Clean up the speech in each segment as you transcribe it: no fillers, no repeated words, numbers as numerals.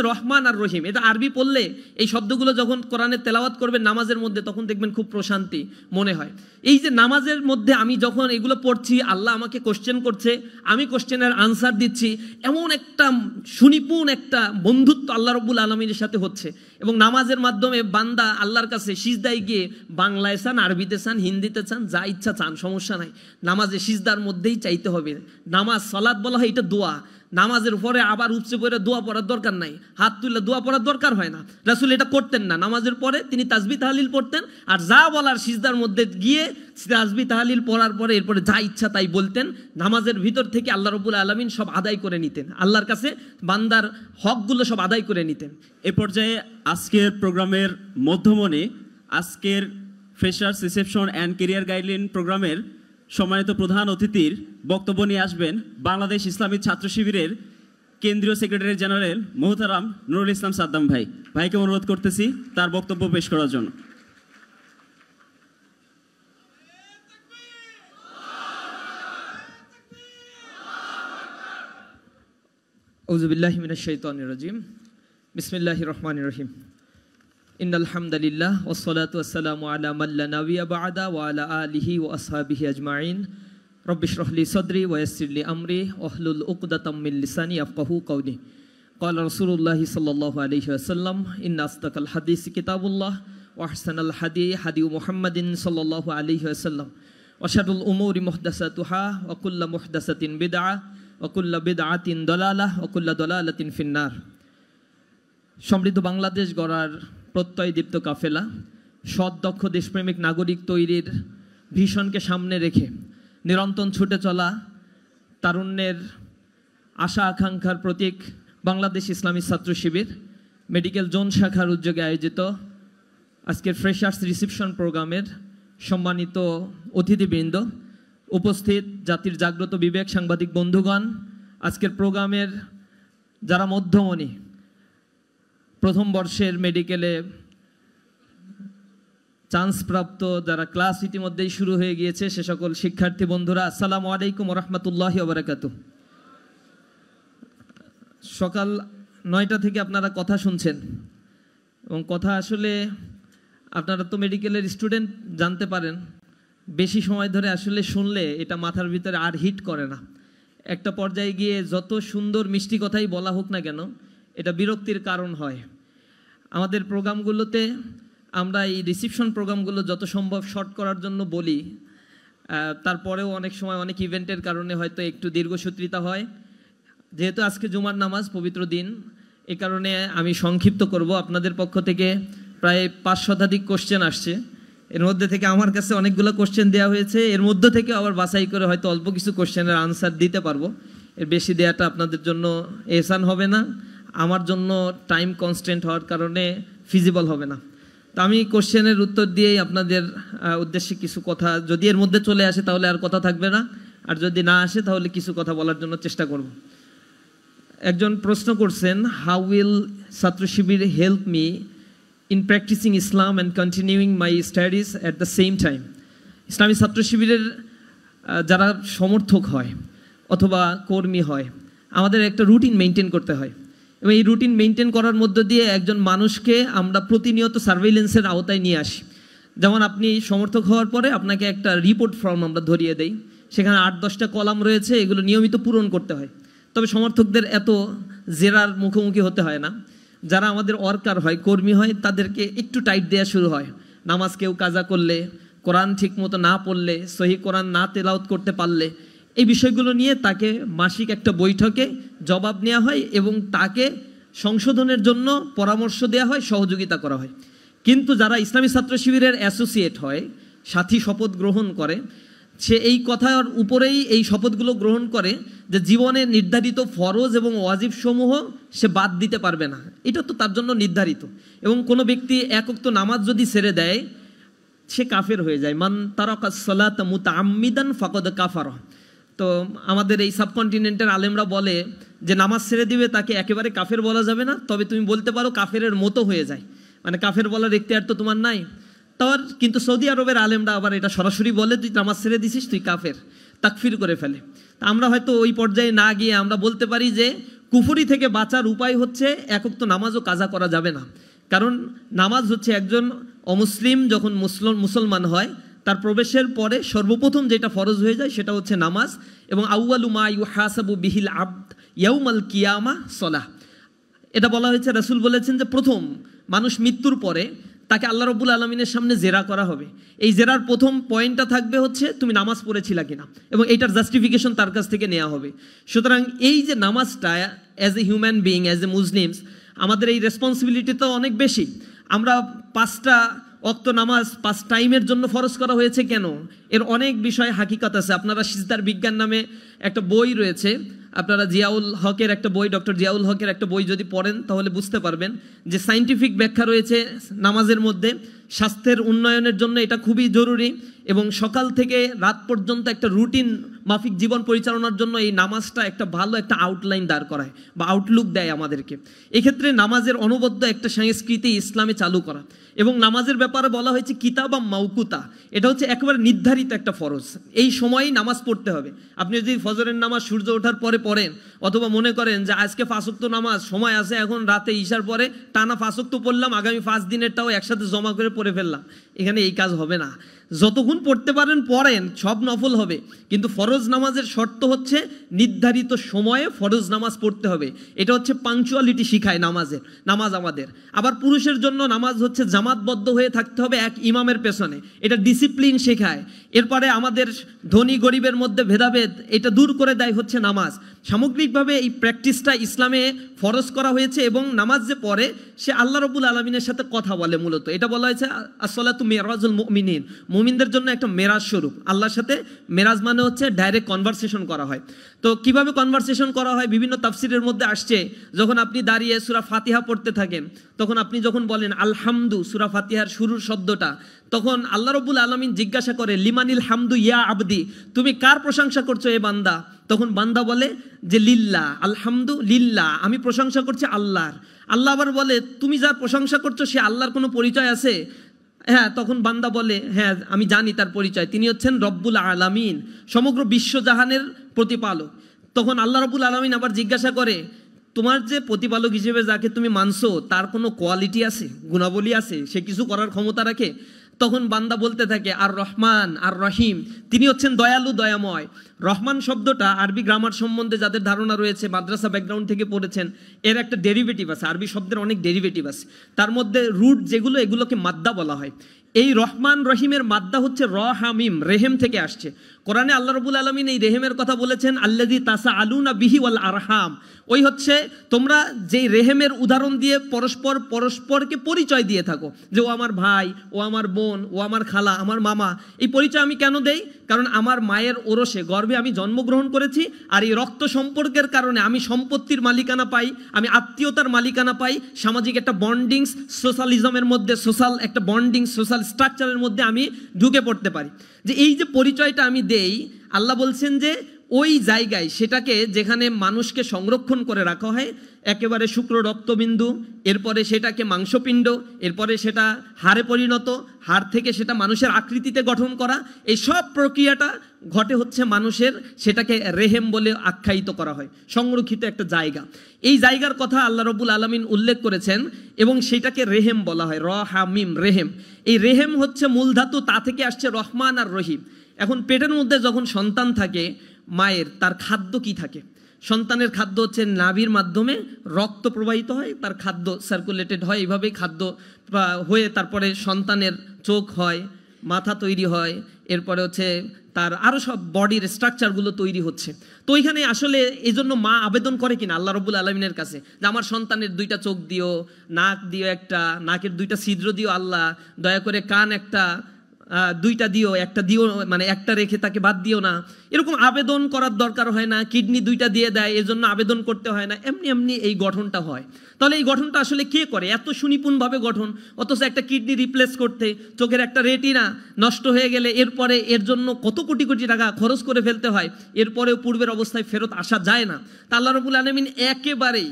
রহমান আর রহিম, এটা আরবি পড়লে এই শব্দগুলো যখন কোরআনে তেলাওয়াত করবেন নামাজের মধ্যে তখন দেখবেন খুব প্রশান্তি মনে হয়। এই যে নামাজের মধ্যে আমি যখন এগুলো পড়ছি, আল্লাহ আমাকে কোশ্চেন করছে, আমি কোশ্চেনের আনসার দিচ্ছি, এমন একটা সুনিপুণ একটা বন্ধুত্ব আল্লাহ রব্বুল আলমিনের সাথে হচ্ছে। এবং নামাজের মাধ্যমে বান্দা আল্লাহর কাছে সিজদায় গিয়ে বাংলায় চান, আরবিতে চান, হিন্দিতে চান, যা ইচ্ছা চান, সমস্যা নাই। নামাজে সিজদার মধ্যেই চাইতে হবে। নামাজ সালাত বলা হয়, এটা দোয়া। নামাজের পরে আবার উপচে পড়ে দোয়া পড়ার দরকার নাই, হাত তুলে দোয়া পড়ার দরকার হয় না। রাসূল এটা করতেন না। নামাজের পরে তিনি তাসবিহ তাহলিল পড়তেন, আর যা বলার সিজদার মধ্যে গিয়ে তাসবিহ তাহলিল পড়ার পরে এরপরে যা ইচ্ছা তাই বলতেন। নামাজের ভিতর থেকে আল্লাহ রাব্বুল আলামিন সব আদায় করে নিতেন, আল্লাহর কাছে বান্দার হকগুলো সব আদায় করে নিতেন। এ পর্যায়ে আজকের প্রোগ্রামের মধ্যমণি, আজকের freshers reception and career guideline প্রোগ্রামের সম্মানিত প্রধান অতিথির বক্তব্য নিয়ে আসবেন বাংলাদেশ ইসলামী ছাত্র শিবিরের কেন্দ্রীয় সেক্রেটারি জেনারেল মোহতারাম নুরুল ইসলাম সাদ্দাম ভাই। ভাইকে অনুরোধ করতেছি তার বক্তব্য পেশ করার জন্য। আউযু বিল্লাহি মিনাশ শাইতানির রাজিম। বিসমিল্লাহির রহমানির রহিম। ইন্নাল হামদুলিল্লাহ ওয়াসসালাতু ওয়াসসালামু আলা মান লা নাবিয়্যা বা'দা ওয়া আলা আলিহি ওয়া আসহাবিহি আজমাইন। রব্বি ইশরাহ লি সাদরি ওয়া ইয়াসসির লি আমরি ওয়াহলুল উকদাতাম মিন লিসানি ইয়াফকাহু কাওলি। ক্বালা রাসূলুল্লাহি সাল্লাল্লাহু আলাইহি ওয়াসাল্লাম ইন্না আসদাকাল হাদিসি কিতাবুল্লাহ ওয়া আহসানাল হাদী হাদিয়ু মুহাম্মাদিন সাল্লাল্লাহু আলাইহি ওয়াসাল্লাম ওয়া শাররুল উমুরি মুহদাসাতুহা ওয়া কুল্লু মুহদাসাতিন বিদআহ ওয়া কুল্লু বিদআতিন দালালাহ ওয়া কুল্লু দালালাতিন ফিন্নার। সমৃদ্ধ বাংলাদেশ গড়ার প্রত্যয়দীপ্ত কাফেলা, সৎ দক্ষ দেশপ্রেমিক নাগরিক তৈরির ভীষণকে সামনে রেখে নিরন্তর ছুটে চলা তারুণ্যের আশা আকাঙ্ক্ষার প্রতীক বাংলাদেশ ইসলামী ছাত্র শিবির মেডিকেল জোন শাখার উদ্যোগে আয়োজিত আজকের ফ্রেশার্স রিসেপশন প্রোগ্রামের সম্মানিত অতিথিবৃন্দ, উপস্থিত জাতির জাগ্রত বিবেক সাংবাদিক বন্ধুগণ, আজকের প্রোগ্রামের যারা মধ্যমণি, প্রথম বর্ষের মেডিকেলে চান্সপ্রাপ্ত যারা ক্লাস ইতিমধ্যেই শুরু হয়ে গিয়েছে সে সকল শিক্ষার্থী বন্ধুরা, আসসালামু আলাইকুম ওয়া রাহমাতুল্লাহি ওয়া বারাকাতুহু। সকাল 9টা থেকে আপনারা কথা শুনছেন এবং কথা আসলে আপনারা তো মেডিকেলের স্টুডেন্ট, জানতে পারেন বেশি সময় ধরে আসলে শুনলে এটা মাথার ভিতরে আর হিট করে না। একটা পর্যায়ে গিয়ে যত সুন্দর মিষ্টি কথাই বলা হোক না কেন এটা বিরক্তির কারণ হয়। আমাদের প্রোগ্রামগুলোতে আমরা এই রিসেপশন প্রোগ্রামগুলো যত সম্ভব শর্ট করার জন্য বলি, তারপরেও অনেক সময় অনেক ইভেন্টের কারণে হয়তো একটু দীর্ঘসূত্রিতা হয়। যেহেতু আজকে জুমার নামাজ, পবিত্র দিন, এ কারণে আমি সংক্ষিপ্ত করব। আপনাদের পক্ষ থেকে প্রায় 5 শতাধিক কোশ্চেন আসছে, এর মধ্যে থেকে আমার কাছে অনেকগুলো কোশ্চেন দেওয়া হয়েছে, এর মধ্যে থেকে আবার বাছাই করে হয়তো অল্প কিছু কোশ্চেনের আনসার দিতে পারবো। এর বেশি দেওয়াটা আপনাদের জন্য এহসান হবে না, আমার জন্য টাইম কনস্ট্যান্ট হওয়ার কারণে ফিজিবল হবে না। তো আমি কোশ্চেনের উত্তর দিয়েই আপনাদের উদ্দেশ্যে কিছু কথা, যদি এর মধ্যে চলে আসে তাহলে আর কথা থাকবে না, আর যদি না আসে তাহলে কিছু কথা বলার জন্য চেষ্টা করব। একজন প্রশ্ন করছেন, how will Chhatra Shibir help me in practising Islam and continuing my studies at the same time. Islami Chhatra শিবিরের যারা সমর্থক হয় অথবা কর্মী হয়, আমাদের একটা রুটিন মেনটেন করতে হয় এবং এই রুটিন মেনটেন করার মধ্য দিয়ে একজন মানুষকে আমরা প্রতিনিয়ত সার্ভেইলেন্সের আওতায় নিয়ে আসি। যেমন আপনি সমর্থক হওয়ার পরে আপনাকে একটা রিপোর্ট ফর্ম আমরা ধরিয়ে দেই, সেখানে 8-10টা কলাম রয়েছে, এগুলো নিয়মিত পূরণ করতে হয়। তবে সমর্থকদের এত জেরার মুখোমুখি হতে হয় না। যারা আমাদের ওয়ার্কার হয়, কর্মী হয়, তাদেরকে একটু টাইট দেওয়া শুরু হয়। নামাজ কেউ কাজা করলে, কোরআন ঠিক মতো না পড়লে, সহি কোরআন না তেলাওয়াত করতে পারলে, এই বিষয়গুলো নিয়ে তাকে মাসিক একটা বৈঠকে জবাব নেওয়া হয় এবং তাকে সংশোধনের জন্য পরামর্শ দেওয়া হয়, সহযোগিতা করা হয়। কিন্তু যারা ইসলামী ছাত্র শিবিরের অ্যাসোসিয়েট হয়, সাথী শপথ গ্রহণ করে, সে এই কথার উপরেই এই শপথগুলো গ্রহণ করে যে জীবনে নির্ধারিত ফরজ এবং ওয়াজিব সমূহ সে বাদ দিতে পারবে না, এটা তো তার জন্য নির্ধারিত। এবং কোনো ব্যক্তি এক ওয়াক্ত নামাজ যদি ছেড়ে দেয় সে কাফের হয়ে যায়। মান তারাকাস সালাতা মুতাআম্মিদান ফাকাদ কাফারা। তো আমাদের এই সাবকন্টিনেন্টের আলেমরা বলে যে নামাজ ছেড়ে দিবে তাকে একেবারে কাফের বলা যাবে না, তবে তুমি বলতে পারো কাফেরের মতো হয়ে যায়, মানে কাফের বলার এখতিয়ার তো তোমার নাই। তার কিন্তু সৌদি আরবের আলেমরা আবার এটা সরাসরি বলে, তুই নামাজ ছেড়ে দিছিস তুই কাফের, তাকফির করে ফেলে। তা আমরা হয়তো ওই পর্যায়ে না গিয়ে আমরা বলতে পারি যে কুফরি থেকে বাঁচার উপায় হচ্ছে একক তো নামাজও কাজা করা যাবে না, কারণ নামাজ হচ্ছে একজন অমুসলিম যখন মুসলমান হয় তার প্রবেশের পরে সর্বপ্রথম যেটা ফরজ হয়ে যায় সেটা হচ্ছে নামাজ। এবং আউয়ালু মা ইউহাসাবু বিহিল আবদ ইয়াউমাল কিয়ামা সলাহ, এটা বলা হয়েছে, রাসূল বলেছেন যে প্রথম মানুষ মৃত্যুর পরে তাকে আল্লাহ রাব্বুল আলামিনের সামনে জেরা করা হবে। এই জেরার প্রথম পয়েন্টটা থাকবে হচ্ছে তুমি নামাজ পড়েছিলা কিনা, এবং এইটার জাস্টিফিকেশন তার কাছ থেকে নেওয়া হবে। সুতরাং এই যে নামাজটা as a human being, as a Muslims, আমাদের এই রেসপন্সিবিলিটি তো অনেক বেশি। আমরা 5টা ওয়াক্ত নামাজ 5 টাইমের জন্য ফরজ করা হয়েছে কেন, এর অনেক বিষয় হাকিকত আছে। আপনারা সিজদার বিজ্ঞান নামে একটা বই রয়েছে, আপনারা জিয়াউল হকের একটা বই, ডক্টর জিয়াউল হকের একটা বই যদি পড়েন তাহলে বুঝতে পারবেন যে সায়েন্টিফিক ব্যাখ্যা রয়েছে নামাজের মধ্যে। স্বাস্থ্যের উন্নয়নের জন্য এটা খুবই জরুরি, এবং সকাল থেকে রাত পর্যন্ত একটা রুটিন মাফিক জীবন পরিচালনার জন্য এই নামাজটা একটা ভালো একটা আউটলাইন দাঁড় করায় বা আউটলুক দেয় আমাদেরকে। এক্ষেত্রে নামাজের অনবদ্য একটা সংস্কৃতি ইসলামে চালু করা, এবং নামাজের ব্যাপারে বলা হয়েছে কিতাবা মাউকুতা, এটা হচ্ছে একেবারে নির্ধারিত একটা ফরজ, এই সময়ই নামাজ পড়তে হবে। আপনি যদি ফজরের নামাজ সূর্য ওঠার পরে পড়েন, অথবা মনে করেন যে আজকে 5 ওয়াক্ত নামাজ সময় আছে, এখন রাতে ঈশার পরে টানা 5 ওয়াক্ত পড়লাম, আগামী 5 দিনেরটাও একসাথে জমা করে পড়ে ফেললাম, এখানে এই কাজ হবে না। যতক্ষণ পড়তে পারেন পড়েন, সব নফল হবে, কিন্তু ফরজ নামাজের শর্ত হচ্ছে নির্ধারিত সময়ে ফরজ নামাজ পড়তে হবে। এটা হচ্ছে পাংচুয়ালিটি শিখায় নামাজ আমাদের। আবার পুরুষের জন্য নামাজ হচ্ছে জামাতবদ্ধ হয়ে থাকতে হবে এক ইমামের পেছনে, এটা ডিসিপ্লিন শেখায়। এরপরে আমাদের ধনী গরিবের মধ্যে ভেদাভেদ এটা দূর করে দেয় হচ্ছে নামাজ। সামগ্রিকভাবে এই প্র্যাকটিসটা ইসলামে ফরজ করা হয়েছে, এবং নামাজ যে পড়ে সে আল্লাহ রাব্বুল আলামিনের সাথে কথা বলে। মূলত এটা বলা হয়েছে আসসালাতু মিরাজুল মুমিনিন, মুমিনদের জন্য একটা মেরাজ স্বরূপ। আল্লাহর সাথে মেরাজ মানে হচ্ছে ডাইরেক্ট কনভারসেশন করা হয়। তো কিভাবে কনভারসেশন করা হয় বিভিন্ন তাফসিরের মধ্যে আসছে। যখন আপনি দাঁড়িয়ে সূরা ফাতিহা পড়তে থাকেন, তখন আপনি যখন বলেন আলহামদু, সূরা ফাতিহার শুরুর শব্দটা, তখন আল্লাহ রাব্বুল আলামিন জিজ্ঞাসা করে লিমানিল হামদু ইয়া আবদি, তুমি কার প্রশংসা করছো এ বান্দা? তখন বান্দা বলে যে লিল্লাহ, আলহামদু লিল্লাহ, আমি প্রশংসা করছি আল্লাহর। আল্লাহ আবার বলে তুমি যার প্রশংসা করছো সে আল্লাহর কোনো পরিচয় আছে? হ্যাঁ। তখন বান্দা বলে হ্যাঁ আমি জানি তার পরিচয়, তিনি হচ্ছেন রব্বুল আলামিন, সমগ্র বিশ্বজাহানের প্রতিপালক। তখন আল্লাহ রব্বুল আলামিন আবার জিজ্ঞাসা করে তোমার যে প্রতিপালক হিসেবে যাকে তুমি মানছো তার কোনো কোয়ালিটি আছে, গুণাবলী আছে, সে কিছু করার ক্ষমতা রাখে? তখন বান্দা বলতে থাকে আর রহমান আর রহিম, তিনি হচ্ছেন দয়ালু দয়াময়। রহমান শব্দটা আরবি গ্রামার সম্বন্ধে যাদের ধারণা রয়েছে, মাদ্রাসা ব্যাকগ্রাউন্ড থেকে পড়েছেন, এর একটা ডেরিভেটিভ আছে, আরবি শব্দের অনেক ডেরিভেটিভ আছে, তার মধ্যে রুট যেগুলো এগুলোকে মাদ্দা বলা হয়। এই রহমান রহিমের মাদ্দা হচ্ছে রহামিম, রেহেম থেকে আসছে। কোরআনে আল্লাহ রাব্বুল আলামিন এই রেহেমের কথা বলেছেন আল্লাযী তাসাআলুনা বিহি ওয়াল আরহাম, ওই হচ্ছে তোমরা যেই রেহেমের উদাহরণ দিয়ে পরস্পরকে পরিচয় দিয়ে থাকো, যে ও আমার ভাই, ও আমার বোন, ও আমার খালা, আমার মামা। এই পরিচয় আমি কেন দেই? কারণ আমার মায়ের ওরসে গর্ভে আমি জন্মগ্রহণ করেছি, আর এই রক্ত সম্পর্কের কারণে আমি সম্পত্তির মালিকানা পাই, আমি আত্মীয়তার মালিকানা পাই, সামাজিক একটা বন্ডিংস, সোশ্যালিজমের মধ্যে সোশ্যাল একটা বন্ডিং, সোশ্যাল স্ট্রাকচারের মধ্যে আমি ঢুকে পড়তে পারি। যে এই যে পরিচয়টা আমি দেই, আল্লাহ বলছেন যে ওই জায়গায় সেটাকে যেখানে মানুষকে সংরক্ষণ করে রাখা হয়, একেবারে শুক্র রক্তবিন্দু, এরপরে সেটাকে মাংসপিণ্ড, এরপরে সেটা হাড়ে পরিণত, হাড় থেকে সেটা মানুষের আকৃতিতে গঠন করা, এই সব প্রক্রিয়াটা ঘটে হচ্ছে মানুষের, সেটাকে রেহেম বলে আখ্যায়িত করা হয়, সংরক্ষিত একটা জায়গা। এই জায়গার কথা আল্লাহ রাব্বুল আলামিন উল্লেখ করেছেন, এবং সেটাকে রেহেম বলা হয়, রহামিম, রেহেম। এই রেহেম হচ্ছে মূল ধাতু, তা থেকে আসছে রহমান আর রহিম। এখন পেটের মধ্যে যখন সন্তান থাকে মায়ের, তার খাদ্য কি থাকে? সন্তানের খাদ্য হচ্ছে নাভির মাধ্যমে রক্ত প্রবাহিত হয়, তার খাদ্য সার্কুলেটেড হয়, এইভাবেই খাদ্য হয়ে তারপরে সন্তানের চোখ হয়, মাথা তৈরি হয়, এরপরে হচ্ছে তার আরও সব বডির স্ট্রাকচারগুলো তৈরি হচ্ছে। তো ওইখানে আসলে এই জন্য মা আবেদন করে কিনা আল্লাহ রাব্বুল আলামিনের কাছে যে আমার সন্তানের 2টা চোখ দিও, নাক দিও একটা, নাকের 2টা ছিদ্র দিও আল্লাহ, দয়া করে কান একটা 2টা দিও, একটা দিও, মানে একটা রেখে তাকে বাদ দিও না। এরকম আবেদন করার দরকার হয় না, কিডনি 2টা দিয়ে দেয় এজন্য আবেদন করতে হয় না, এমনি এমনি এই গঠনটা হয়। তাহলে এই গঠনটা আসলে কে করে? এত সুনিপুণভাবে গঠন, অথচ একটা কিডনি রিপ্লেস করতে, চোখের একটা রেটিনা নষ্ট হয়ে গেলে এরপরে এর জন্য কত কোটি কোটি টাকা খরচ করে ফেলতে হয়, এরপরেও পূর্বের অবস্থায় ফেরত আসা যায় না। তা আল্লাহ রাব্বুল আলামিন একেবারেই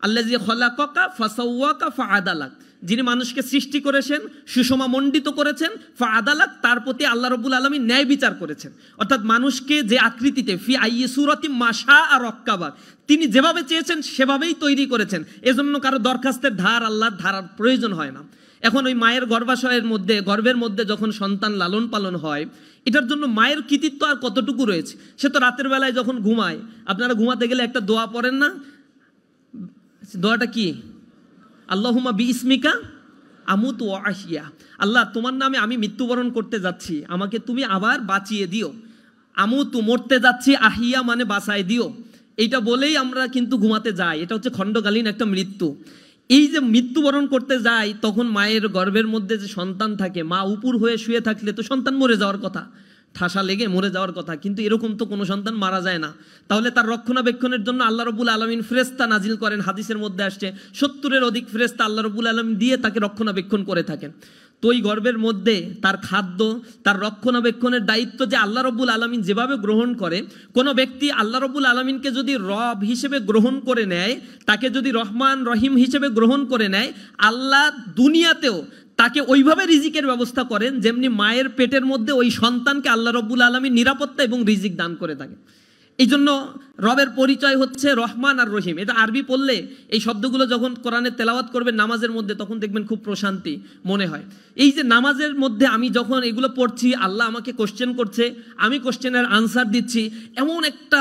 আল্লাযী খলাকাকা ফাসাওয়াকা ফাআদালাক, যিনি মানুষকে সৃষ্টি করেছেন, সুষমা মণ্ডিত করেছেন, ফাআদালাক, তার প্রতি আল্লাহ রাব্বুল আলামিন ন্যায় বিচার করেছেন। অর্থাৎ মানুষকে যে আকৃতিতে ফি আইয়ি সূরাতিম মাশা আর রক্কাবা, তিনি যেভাবে চেয়েছেন সেভাবেই তৈরি করেছেন। এজন্য কারো দরখাস্তের ধার আল্লাহর ধারার প্রয়োজন হয় না। এখন ওই মায়ের গর্ভের মধ্যে যখন সন্তান লালন পালন হয়, এটার জন্য মায়ের কৃতিত্ব আর কতটুকু রয়েছে। সে তো রাতের বেলায় যখন ঘুমায়, আপনারা ঘুমাতে গেলে একটা দোয়া পড়েন না? দোয়াটা কি? আল্লাহুম্মা বিইসমিকা আমুতু ওয়া আহিয়া, আল্লাহ তোমার নামে আমি মৃত্যুবরণ করতে যাচ্ছি, আমাকে তুমি আবার বাঁচিয়ে দিও। আমুতু মরতে যাচ্ছি, আহিয়া মানে বাঁচায় দিও। এইটা বলেই আমরা কিন্তু ঘুমাতে যাই। এটা হচ্ছে খণ্ডকালীন একটা মৃত্যু। এই যে মৃত্যুবরণ করতে যায়, তখন মায়ের গর্ভের মধ্যে যে সন্তান থাকে, মা উপুর হয়ে শুয়ে থাকলে তো সন্তান মরে যাওয়ার কথা, ঠাসা লেগে মরে যাওয়ার কথা, কিন্তু এরকম তো কোনো সন্তান মারা যায় না। তাহলে তার রক্ষণাবেক্ষণের জন্য আল্লাহ রাব্বুল আলামিন ফেরেশতা নাজিল করেন। হাদিসের মধ্যে আসছে 70-এর অধিক ফেরেশতা আল্লাহ রাব্বুল আলামিন দিয়ে তাকে রক্ষণাবেক্ষণ করে থাকেন। তো ওই গর্ভের মধ্যে তার খাদ্য, তার রক্ষণাবেক্ষণের দায়িত্ব যে আল্লাহ রাব্বুল আলামিন যেভাবে গ্রহণ করে, কোনো ব্যক্তি আল্লাহ রাব্বুল আলামিনকে যদি রব হিসেবে গ্রহণ করে নেয়, তাকে যদি রহমান রহিম হিসেবে গ্রহণ করে নেয়, আল্লাহ দুনিয়াতেও তাকে ওইভাবে রিজিকের ব্যবস্থা করেন যেমনি মায়ের পেটের মধ্যে ওই সন্তানকে আল্লাহ রাব্বুল আলামিন নিরাপত্তা এবং রিজিক দান করে থাকে। এই জন্য রবের পরিচয় হচ্ছে রহমান আর রহিম। এটা আরবি পড়লে এই শব্দগুলো যখন কোরআনে তেলাওয়াত করবেন নামাজের মধ্যে, তখন দেখবেন খুব প্রশান্তি মনে হয়। এই যে নামাজের মধ্যে আমি যখন এগুলো পড়ছি, আল্লাহ আমাকে কোশ্চেন করছে, আমি কোশ্চেনের আনসার দিচ্ছি, এমন একটা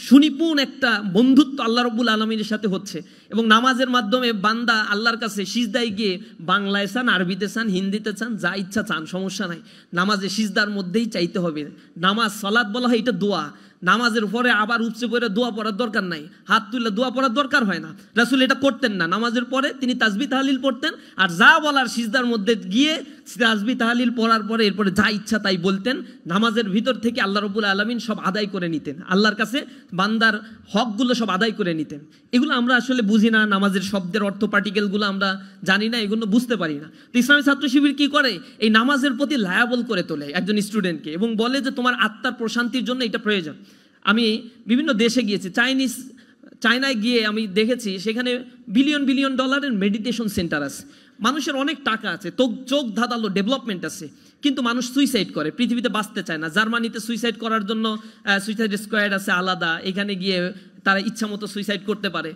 সুনিপুণ একটা বন্ধুত্ব আল্লাহ রাব্বুল আলামিনের সাথে হচ্ছে। এবং নামাজের মাধ্যমে বান্দা আল্লাহর কাছে সিজদায় গিয়ে বাংলায় চান, আরবিতে চান, হিন্দিতে চান, যা ইচ্ছা চান, সমস্যা নাই। নামাজে সিজদার মধ্যেই চাইতে হবে। নামাজ সালাত বলা হয়, এটা দোয়া। নামাজের পরে আবার উপচে পড়ে দোয়া পড়ার দরকার নাই, হাত তুলে দোয়া পড়ার দরকার হয় না। রাসূল এটা করতেন না। নামাজের পরে তিনি তাসবিহ তাহলিল পড়তেন, আর যা বলার সিজদার মধ্যে গিয়ে তাসবিহ তাহলিল পড়ার পরে এরপরে যা ইচ্ছা তাই বলতেন। নামাজের ভিতর থেকে আল্লাহ রাব্বুল আলামিন সব আদায় করে নিতেন, আল্লাহর কাছে বান্দার হকগুলো সব আদায় করে নিতেন। এগুলো আমরা আসলে বুঝি না, নামাজের শব্দের অর্থ পার্টিকেলগুলো আমরা জানি না, এগুলো বুঝতে পারি না। তো ইসলামী ছাত্র শিবির কি করে? এই নামাজের প্রতি লায়াবল করে তোলে একজন স্টুডেন্টকে এবং বলে যে তোমার আত্মার প্রশান্তির জন্য এটা প্রয়োজন। আমি বিভিন্ন দেশে গিয়েছি, চায়নায় গিয়ে আমি দেখেছি সেখানে বিলিয়ন বিলিয়ন ডলারের মেডিটেশন সেন্টার আছে। মানুষের অনেক টাকা আছে, চোখ ধাঁধালো ডেভেলপমেন্ট আছে, কিন্তু মানুষ সুইসাইড করে, পৃথিবীতে বাঁচতে চায় না। জার্মানিতে সুইসাইড করার জন্য সুইসাইড স্কোয়াড আছে আলাদা, এখানে গিয়ে তারা ইচ্ছা মতো সুইসাইড করতে পারে,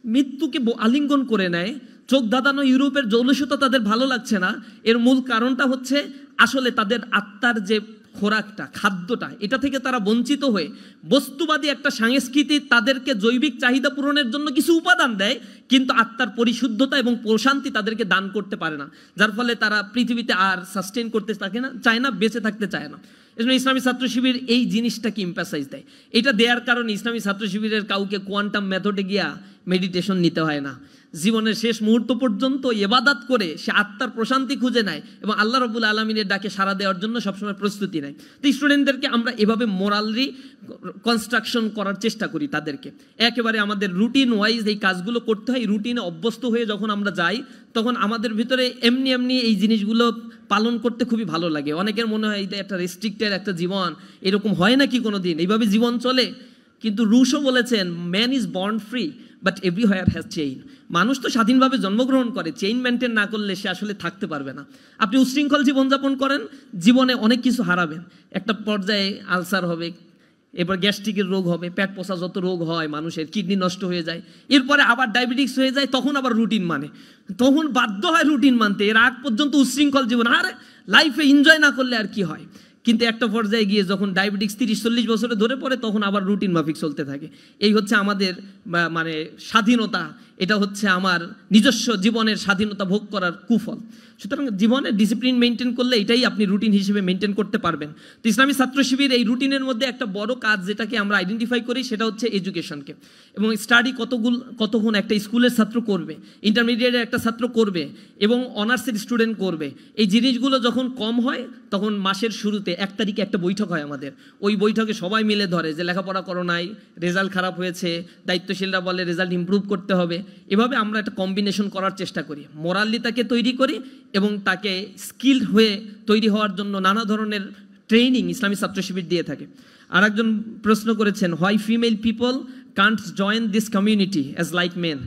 মৃত্যুকে আলিঙ্গন করে নেয়। চোখ ধাঁধানো ইউরোপের জৌলুসতা তাদের ভালো লাগছে না। এর মূল কারণটা হচ্ছে আসলে তাদের আত্মার যে খোরাকটা, খাদ্যটা, এটা থেকে তারা বঞ্চিত হয়ে বস্তুবাদী একটা সংস্কৃতি তাদেরকে জৈবিক চাহিদা পূরণের জন্য কিছু উপাদান দেয়, কিন্তু আত্মার পরিশুদ্ধতা এবং প্রশান্তি তাদেরকে দান করতে পারে না, যার ফলে তারা পৃথিবীতে আর সাস্টেইন করতে চায় না, বেঁচে থাকতে চায় না। এজন্য ইসলামী ছাত্র শিবির এই জিনিসটাকে এমফাসাইজ দেয়। এটা দেওয়ার কারণে ইসলামী ছাত্র শিবিরের কাউকে কোয়ান্টাম মেথডে গিয়া মেডিটেশন নিতে হয় না। জীবনের শেষ মুহূর্ত পর্যন্ত ইবাদত করে সে আত্মার প্রশান্তি খুঁজে নেয় এবং আল্লাহ রাব্বুল আলামিনের ডাকে সাড়া দেওয়ার জন্য সবসময় প্রস্তুতি নেয়। তো স্টুডেন্টদেরকে আমরা এভাবে মোরালি কনস্ট্রাকশন করার চেষ্টা করি। তাদেরকে একেবারে আমাদের রুটিন ওয়াইজ এই কাজগুলো করতে হয়। রুটিনে অভ্যস্ত হয়ে যখন আমরা যাই, তখন আমাদের ভিতরে এমনি এমনি এই জিনিসগুলো পালন করতে খুবই ভালো লাগে। অনেকের মনে হয় এটা একটা রেস্ট্রিক্টেড একটা জীবন, এরকম হয় নাকি কোনো দিন এইভাবে জীবন চলে? কিন্তু রুশও বলেছেন, man is born free but everywhere has chain. মানুষ তো স্বাধীনভাবে জন্মগ্রহণ করে, চেইন মেনটেন না করলে সে আসলে থাকতে পারবে না। আপনি উশৃঙ্খল জীবনযাপন করেন, জীবনে অনেক কিছু হারাবেন। একটা পর্যায়ে আলসার হবে, এরপর গ্যাস্ট্রিকের রোগ হবে, পেট পচা যত রোগ হয় মানুষের, কিডনি নষ্ট হয়ে যায়, এরপরে আবার ডায়াবেটিস হয়ে যায়, তখন আবার রুটিন মানে, তখন বাধ্য হয় রুটিন মানতে। এর আগ পর্যন্ত উশৃঙ্খল জীবন, আর লাইফে এনজয় না করলে আর কি হয়? কিন্তু একটা পর্যায়ে গিয়ে যখন ডায়াবেটিস 30-40 বছরে ধরে পড়ে, তখন আবার রুটিন মাফিক চলতে থাকে। এই হচ্ছে আমাদের মানে স্বাধীনতা, এটা হচ্ছে আমার নিজস্ব জীবনের স্বাধীনতা ভোগ করার কুফল। সুতরাং জীবনে ডিসিপ্লিন মেনটেন করলে এটাই আপনি রুটিন হিসেবে মেনটেন করতে পারবেন। তো ইসলামী ছাত্র শিবির এই রুটিনের মধ্যে একটা বড় কাজ যেটাকে আমরা আইডেন্টিফাই করি, সেটা হচ্ছে এডুকেশনকে। এবং স্টাডি কতক্ষণ একটা স্কুলের ছাত্র করবে, ইন্টারমিডিয়েটের একটা ছাত্র করবে এবং অনার্সের স্টুডেন্ট করবে, এই জিনিসগুলো যখন কম হয়, তখন মাসের শুরুতে 1 তারিখে একটা বৈঠক হয় আমাদের। ওই বৈঠকে সবাই মিলে ধরে যে লেখাপড়া করো নাই, রেজাল্ট খারাপ হয়েছে, দায়িত্বশীলরা বলে রেজাল্ট ইমপ্রুভ করতে হবে। এভাবে আমরা একটা কম্বিনেশন করার চেষ্টা করি, মোরালি তাকে তৈরি করি এবং তাকে স্কিলড হয়ে তৈরি হওয়ার জন্য নানা ধরনের ট্রেনিং ইসলামী ছাত্র শিবির দিয়ে থাকে। আর একজন প্রশ্ন করেছেন, why female people can't join this community as like men.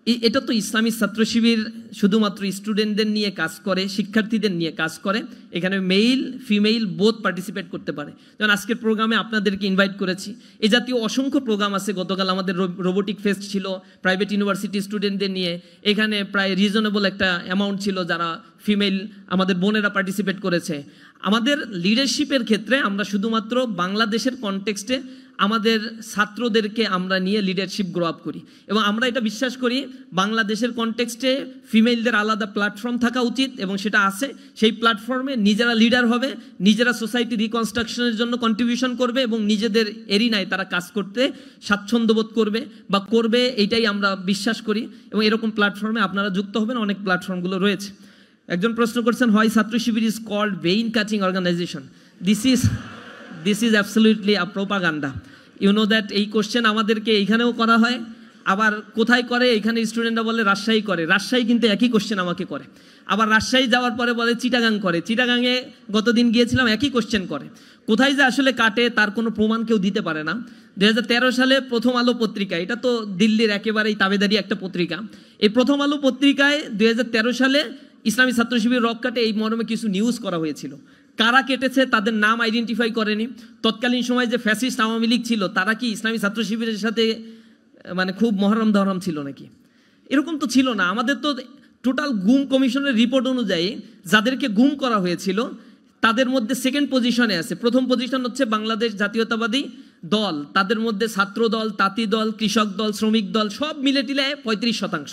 এটা তো ইসলামী ছাত্র শিবির শুধুমাত্র স্টুডেন্টদের নিয়ে কাজ করে, শিক্ষার্থীদের নিয়ে কাজ করে। এখানে মেল ফিমেল বোথ পার্টিসিপেট করতে পারে। যেমন আজকের প্রোগ্রামে আপনাদেরকে ইনভাইট করেছি। এই জাতীয় অসংখ্য প্রোগ্রাম আছে। গতকাল আমাদের রোবোটিক ফেস্ট ছিল প্রাইভেট ইউনিভার্সিটি স্টুডেন্টদের নিয়ে। এখানে প্রায় রিজনেবল একটা অ্যামাউন্ট ছিল যারা ফিমেল আমাদের বোনেরা পার্টিসিপেট করেছে। আমাদের লিডারশিপের ক্ষেত্রে আমরা শুধুমাত্র বাংলাদেশের কনটেক্সটে আমাদের ছাত্রদেরকে আমরা নিয়ে লিডারশিপ গ্রো আপ করি, এবং আমরা এটা বিশ্বাস করি বাংলাদেশের কনটেক্সটে ফিমেলদের আলাদা প্ল্যাটফর্ম থাকা উচিত, এবং সেটা আছে। সেই প্ল্যাটফর্মে নিজেরা লিডার হবে, নিজেরা সোসাইটি রিকনস্ট্রাকশনের জন্য কন্ট্রিবিউশন করবে, এবং নিজেদের এরিনায় তারা কাজ করতে স্বাচ্ছন্দ্যবোধ করবে বা করবে, এইটাই আমরা বিশ্বাস করি। এবং এরকম প্ল্যাটফর্মে আপনারা যুক্ত হবেন, অনেক প্ল্যাটফর্মগুলো রয়েছে। একজন প্রশ্ন করছেন, হয় Chhatra Shibir is called vein cutting organisation? This is absolutely a propaganda. You know that এই কোশ্চেন আমাদেরকে এইখানেও করা হয়, আবার কোথায় করে, এখানে স্টুডেন্টরা বলে রাজশাহী করে। রাজশাহী কিন্তু একই কোশ্চেন আমাকে করে। আবার রাজশাহী যাওয়ার পরে বলে চিটাগাং করে। চিটাগাংয়ে গতদিন গিয়েছিলাম, একই কোশ্চেন করে। কোথায় যে আসলে কাটে তার কোনো প্রমাণ কেউ দিতে পারে না। 2013 সালে প্রথম আলো পত্রিকা, এটা তো দিল্লির একেবারেই তাবেদারি একটা পত্রিকা, এই প্রথম আলো পত্রিকায় 2013 সালে ইসলামী ছাত্র শিবির রক কাটে এই মর্মে কিছু নিউজ করা হয়েছিল। কারা কেটেছে তাদের নাম আইডেন্টিফাই করেনি। তৎকালীন সময় যে ফ্যাসিস্ট আওয়ামী লীগ ছিল তারা কি ইসলামী ছাত্র শিবিরের সাথে মানে খুব মহরম দহরম ছিল নাকি? এরকম তো ছিল না। আমাদের তো টোটাল গুম কমিশনের রিপোর্ট অনুযায়ী যাদেরকে গুম করা হয়েছিল তাদের মধ্যে সেকেন্ড পজিশনে আছে। প্রথম পজিশন হচ্ছে বাংলাদেশ জাতীয়তাবাদী দল, তাদের মধ্যে ছাত্র দল, তাঁতি দল, কৃষক দল, শ্রমিক দল সব মিলে টিলে 35%।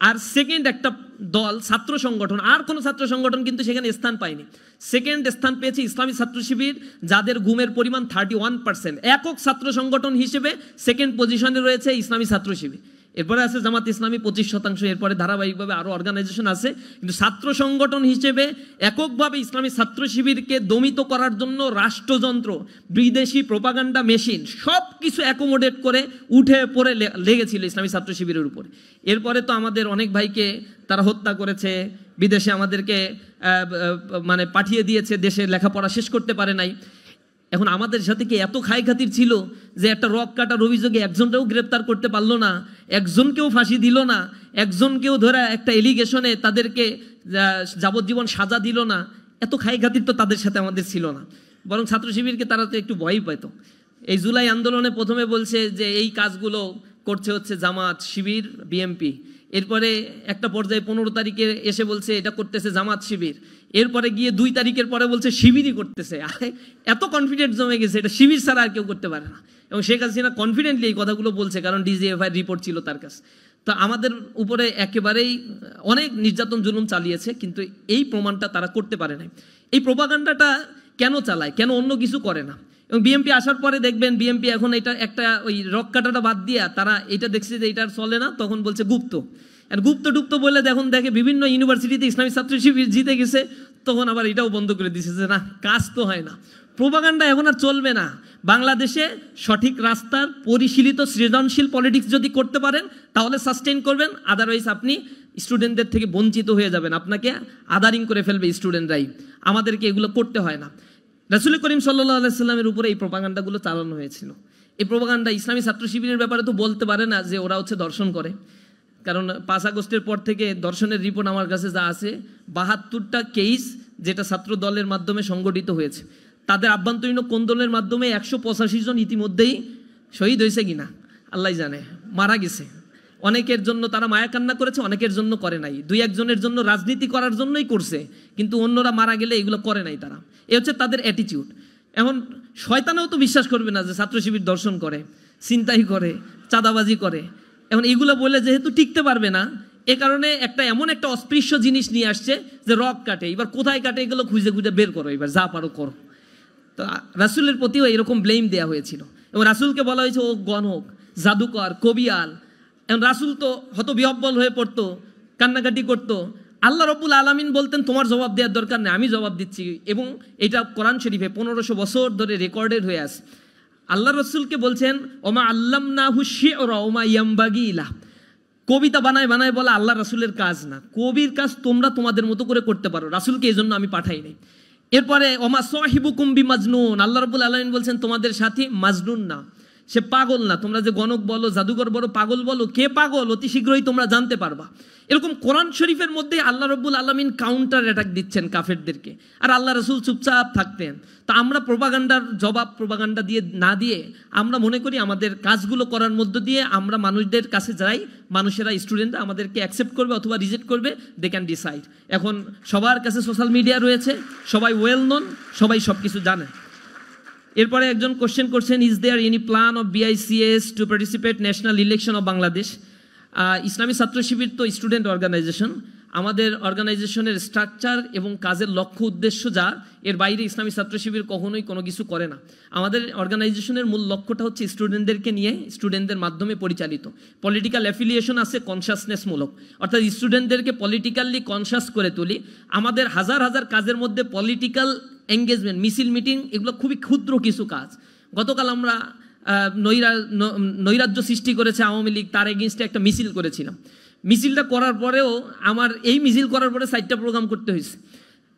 আর সেকেন্ড একটা দল ছাত্র সংগঠন, আর কোনো ছাত্র সংগঠন কিন্তু সেখানে স্থান পায়নি। সেকেন্ড স্থান পেয়েছে ইসলামী ছাত্র শিবির, যাদের গুমের পরিমাণ 31%। একক ছাত্র সংগঠন হিসেবে সেকেন্ড পজিশনে রয়েছে ইসলামী ছাত্র শিবির। এরপরে আছে জামাত ইসলামী 25%, এরপরে ধারাবাহিকভাবে আরও অর্গানাইজেশন আছে। কিন্তু ছাত্র সংগঠন হিসেবে এককভাবে ইসলামী ছাত্র শিবিরকে দমিত করার জন্য রাষ্ট্রযন্ত্র, বিদেশি প্রোপাগান্ডা মেশিন সব কিছু অ্যাকোমোডেট করে উঠে পড়ে লেগেছিল ইসলামী ছাত্র শিবিরের উপর। এরপরে তো আমাদের অনেক ভাইকে তারা হত্যা করেছে, বিদেশে আমাদেরকে মানে পাঠিয়ে দিয়েছে, দেশে লেখাপড়া শেষ করতে পারে নাই। এখন আমাদের সাথে কি এত খাতির ছিল যে একটা রক কাটার অভিযোগে একজনকেও গ্রেপ্তার করতে পারলো না, একজনকেও ফাঁসি দিল না, একজনকেও ধরে একটা এলিগেশনে তাদেরকে যাবজ্জীবন সাজা দিল না? এত খাতির তো তাদের সাথে আমাদের ছিল না। বরং ছাত্র শিবিরকে তারা তো একটু ভয়ই পেত। এই জুলাই আন্দোলনে প্রথমে বলছে যে এই কাজগুলো করছে হচ্ছে জামাত, শিবির, বিএমপি। এরপরে একটা পর্যায়ে 15 তারিখে এসে বলছে এটা করতেছে জামাত শিবির। এরপরে গিয়ে 2 তারিখের পরে বলছে শিবিরই করতেছে। এত কনফিডেন্ট জমে গেছে, এটা শিবির ছাড়া আর কেউ করতে পারে না। এবং শেখ হাসিনা কনফিডেন্টলি এই কথাগুলো বলছে, কারণ ডিজিএফআই রিপোর্ট ছিল তার কাছে। তো আমাদের উপরে একেবারেই অনেক নির্যাতন জুলুম চালিয়েছে, কিন্তু এই প্রমাণটা তারা করতে পারে নাই। এই প্রোপাগান্ডাটা কেন চালায়, কেন অন্য কিছু করে না? এবং বিএমপি আসার পরে দেখবেন বিএমপি এখন এটা একটা ওই রক কাটাটা বাদ দিয়া তারা এটা দেখছে যে এটা চলে না, তখন বলছে গুপ্ত। আর গুপ্ত বলে এখন দেখে বিভিন্ন ইউনিভার্সিটিতে ইসলামী ছাত্র শিবির জিতে গেছে, তখন আবার এটাও বন্ধ করে দিচ্ছে যে না, কাজ তো হয় না। প্রোপাগান্ডা এখন আর চলবে না। বাংলাদেশে সঠিক রাস্তার পরিশীলিত সৃজনশীল পলিটিক্স যদি করতে পারেন তাহলে সাস্টেইন করবেন, আদারওয়াইজ আপনি স্টুডেন্টদের থেকে বঞ্চিত হয়ে যাবেন, আপনাকে আদারিং করে ফেলবে স্টুডেন্টরাই। আমাদেরকে এগুলো করতে হয় না। রাসূল করিম সাল্লাল্লাহু আলাইহি সাল্লামের উপরে এই প্রোপাগান্ডাগুলো চালানো হয়েছিল। এই প্রোপাগান্ডা ইসলামী ছাত্র শিবিরের ব্যাপারে তো বলতে পারে না যে ওরা হচ্ছে দর্শন করে, কারণ 5 আগস্টের পর থেকে দর্শনের রিপোর্ট আমার কাছে যা আছে 72টা কেস যেটা ছাত্র দলের মাধ্যমে সংগঠিত হয়েছে। তাদের আভ্যন্তরীণ কোন্দলের মাধ্যমে 185 জন ইতিমধ্যেই শহীদ হয়েছে কিনা আল্লাহ জানে, মারা গেছে। অনেকের জন্য তারা মায়া কান্না করেছে, অনেকের জন্য করে নাই। 2-1 জনের জন্য রাজনীতি করার জন্যই করছে, কিন্তু অন্যরা মারা গেলে এগুলো করে নাই তারা। এ হচ্ছে তাদের অ্যাটিটিউড। এখন শয়তানেও তো বিশ্বাস করবে না যে ছাত্র শিবির দর্শন করে, ছিনতাই করে, চাঁদাবাজি করে। এখন এইগুলো বলে যেহেতু টিকতে পারবে না, এ কারণে এমন একটা অস্পৃশ্য জিনিস নিয়ে আসছে যে রক কাটে। এবার কোথায় কাটে এগুলো খুঁজে বের করো, এবার যা পারো করো। তো রাসূলের প্রতিও এরকম ব্লেম দেওয়া হয়েছিল, এবং রাসূলকে বলা হয়েছে ও গণক, জাদুকর, কবিয়াল। এবং রাসূল তো হতবিহ্বল হয়ে পড়তো, কান্নাকাটি করতো। আল্লাহ রাব্বুল আলামিন বলতেন তোমার জবাব দেওয়ার দরকার নেই, আমি জবাব দিচ্ছি। এবং এটা কোরআন শরীফে 1500 বছর ধরে রেকর্ডেড হয়ে আছে। আল্লাহ রসুলকে বলছেন ওমা আল্লামনাহু শি'রা ওমা ইয়ামবাগি লাহ। কবিতা বানায় বলা আল্লাহ রাসূলের কাজ না, কবির কাজ তোমরা তোমাদের মতো করে করতে পারো, রাসূলকে এই জন্য আমি পাঠাই নাই। এরপরে ওমা সাহিবুকুম বিমাজনুন, আল্লাহ রাব্বুল আলামিন বলছেন তোমাদের সাথী মাজনুন না। সে পাগল না। তোমরা যে গণক বলো, জাদুঘর বলো, পাগল বলো, কে পাগল অতি শীঘ্রই তোমরা জানতে পারবা। এরকম কোরআন শরীফের মধ্যে আল্লাহ রব্বুল আলামিন কাউন্টার অ্যাটাক দিচ্ছেন কাফেরদেরকে, আর আল্লাহ রসুল চুপচাপ থাকতেন। তা আমরা প্রোপাগান্ডার জবাব প্রোপাগান্ডা দিয়ে না দিয়ে আমরা মনে করি আমাদের কাজগুলো করার মধ্য দিয়ে আমরা মানুষদের কাছে যাই, মানুষেরা স্টুডেন্টরা আমাদেরকে অ্যাকসেপ্ট করবে অথবা রিজেক্ট করবে, দে ক্যান ডিসাইড। এখন সবার কাছে সোশ্যাল মিডিয়া রয়েছে, সবাই ওয়েল নোন, সবাই সব কিছু জানে। এরপরে একজন কোশ্চেন করছেন, is there any plan of BICS to participate national election of Bangladesh? Islami Chhatra শিবির তো স্টুডেন্ট অর্গানাইজেশন, আমাদের অর্গানাইজেশনের স্ট্রাকচার এবং কাজের লক্ষ্য উদ্দেশ্য যা, এর বাইরে ইসলামী ছাত্র শিবির কখনোই কোনো কিছু করে না। আমাদের অর্গানাইজেশনের মূল লক্ষ্যটা হচ্ছে স্টুডেন্টদেরকে নিয়ে, স্টুডেন্টদের মাধ্যমে পরিচালিত। পলিটিক্যাল অ্যাফিলিয়েশন আছে কনসাসনেসমূলক, অর্থাৎ স্টুডেন্টদেরকে পলিটিক্যালি কনসাস করে তুলি। আমাদের হাজার হাজার কাজের মধ্যে পলিটিক্যাল এঙ্গেজমেন্ট, মিছিল, মিটিং, এগুলো খুবই ক্ষুদ্র কিছু কাজ। গতকাল আমরা নৈরাজ্য সৃষ্টি করেছে আওয়ামী লীগ, তার এগেনস্টে একটা মিছিল করেছিলাম। মিছিলটা করার পরেও আমার এই মিছিল করার পরে 4টা প্রোগ্রাম করতে হয়েছে।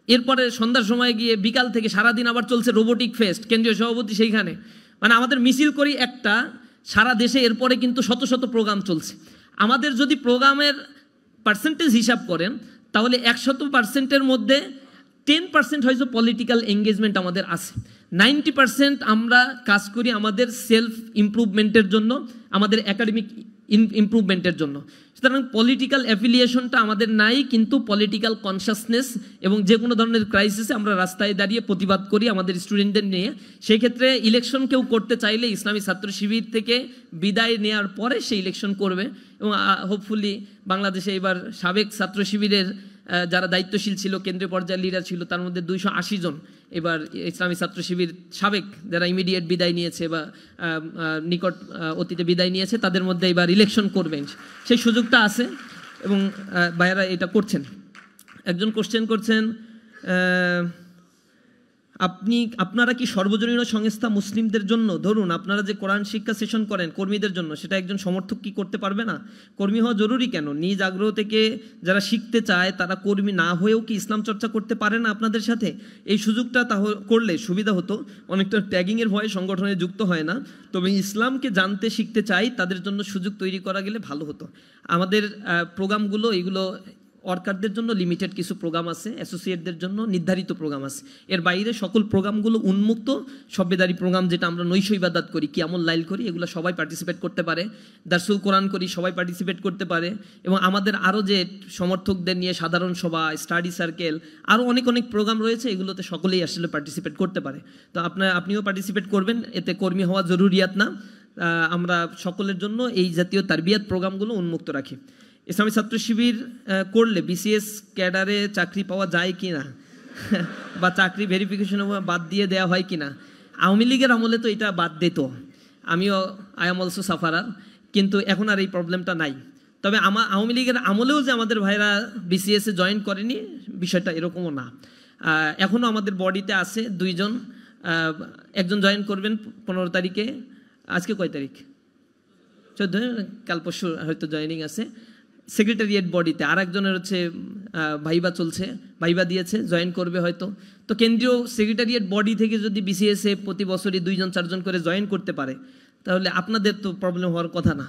এরপরে সন্ধ্যার সময় গিয়ে বিকাল থেকে সারাদিন আবার চলছে রোবোটিক ফেস্ট, কেন্দ্রীয় সভাপতি সেইখানে। মানে আমাদের মিছিল করি একটা, সারা দেশে এরপরে কিন্তু শত শত প্রোগ্রাম চলছে। আমাদের যদি প্রোগ্রামের পার্সেন্টেজ হিসাব করেন তাহলে 100%-এর মধ্যে 10% হয়তো পলিটিক্যাল এঙ্গেজমেন্ট আমাদের আছে। 90% আমরা কাজ করি আমাদের সেলফ ইমপ্রুভমেন্টের জন্য, আমাদের একাডেমিক ইমপ্রুভমেন্টের জন্য। সুতরাং পলিটিক্যাল অ্যাফিলিয়েশনটা আমাদের নাই, কিন্তু পলিটিক্যাল কনসাসনেস এবং যে কোনো ধরনের ক্রাইসিসে আমরা রাস্তায় দাঁড়িয়ে প্রতিবাদ করি আমাদের স্টুডেন্টদের নিয়ে। সেই ক্ষেত্রে ইলেকশন কেউ করতে চাইলে ইসলামী ছাত্র শিবির থেকে বিদায় নেওয়ার পরে সে ইলেকশন করবে। এবং হোপফুলি বাংলাদেশে এবার সাবেক ছাত্র শিবিরের যারা দায়িত্বশীল ছিল, কেন্দ্রীয় পর্যায়ের লিডার ছিল, তার মধ্যে 280 জন এবার ইসলামী ছাত্র শিবির সাবেক যারা ইমিডিয়েট বিদায় নিয়েছে বা নিকট অতীতে বিদায় নিয়েছে, তাদের মধ্যে এবার ইলেকশন করবেন, সেই সুযোগটা আছে এবং ভাইয়েরা এটা করছেন। একজন কোশ্চেন করছেন, আপনারা কি সর্বজনীন সংস্থা মুসলিমদের জন্য, ধরুন আপনারা যে কোরআন শিক্ষা সেশন করেন কর্মীদের জন্য, সেটা একজন সমর্থক কি করতে পারবে না? কর্মী হওয়া জরুরি কেন? নিজ আগ্রহ থেকে যারা শিখতে চায় তারা কর্মী না হয়েও কি ইসলাম চর্চা করতে পারে না আপনাদের সাথে? এই সুযোগটা করলে সুবিধা হতো। অনেকটা ট্যাগিংয়ের ভয়ে সংগঠনে যুক্ত হয় না, তবে ইসলামকে জানতে শিখতে চাই তাদের জন্য সুযোগ তৈরি করা গেলে ভালো হতো। আমাদের প্রোগ্রামগুলো এগুলো ওয়ার্কারদের জন্য লিমিটেড কিছু প্রোগ্রাম আছে, অ্যাসোসিয়েটদের জন্য নির্ধারিত প্রোগ্রাম আছে। এর বাইরে সকল প্রোগ্রামগুলো উন্মুক্ত। সব্বেদারি প্রোগ্রাম যেটা আমরা নৈশ ইবাদত করি, কিয়ামুল লাইল করি, এগুলো সবাই পার্টিসিপেট করতে পারে। দারসুল কোরআন করি, সবাই পার্টিসিপেট করতে পারে। এবং আমাদের আরও যে সমর্থকদের নিয়ে সাধারণ সভা, স্টাডি সার্কেল, আরও অনেক অনেক প্রোগ্রাম রয়েছে, এগুলোতে সকলেই আসলে পার্টিসিপেট করতে পারে। তো আপনিও পার্টিসিপেট করবেন, এতে কর্মী হওয়া জরুরিয়াত না। আমরা সকলের জন্য এই জাতীয় তারবিয়াত প্রোগ্রামগুলো উন্মুক্ত রাখি। ইসলামী ছাত্র শিবির করলে BCS ক্যাডারে চাকরি পাওয়া যায় কি না বা চাকরি ভেরিফিকেশন বাদ দিয়ে দেওয়া হয় কি না? আওয়ামী লীগের আমলে তো এটা বাদ দিত, আমিও আই এম অলসো সাফারার, কিন্তু এখন আর এই প্রবলেমটা নাই। তবে আওয়ামী লীগের আমলেও যে আমাদের ভাইরা BCS-এ জয়েন করেনি, বিষয়টা এরকমও না। এখনও আমাদের বডিতে আছে 2 জন, একজন জয়েন করবেন 15 তারিখে, আজকে কয় তারিখ? 14, কাল পরশু হয়তো জয়েনিং আছে সেক্রেটারিয়েট বডিতে। আর একজনের হচ্ছে ভাইবা চলছে, ভাইবা দিয়েছে, জয়েন করবে হয়তো। তো কেন্দ্রীয় সেক্রেটারিয়েট বডি থেকে যদি BCS-এ প্রতি বছরই 2 জন 4 জন করে জয়েন করতে পারে, তাহলে আপনাদের তো প্রবলেম হওয়ার কথা না।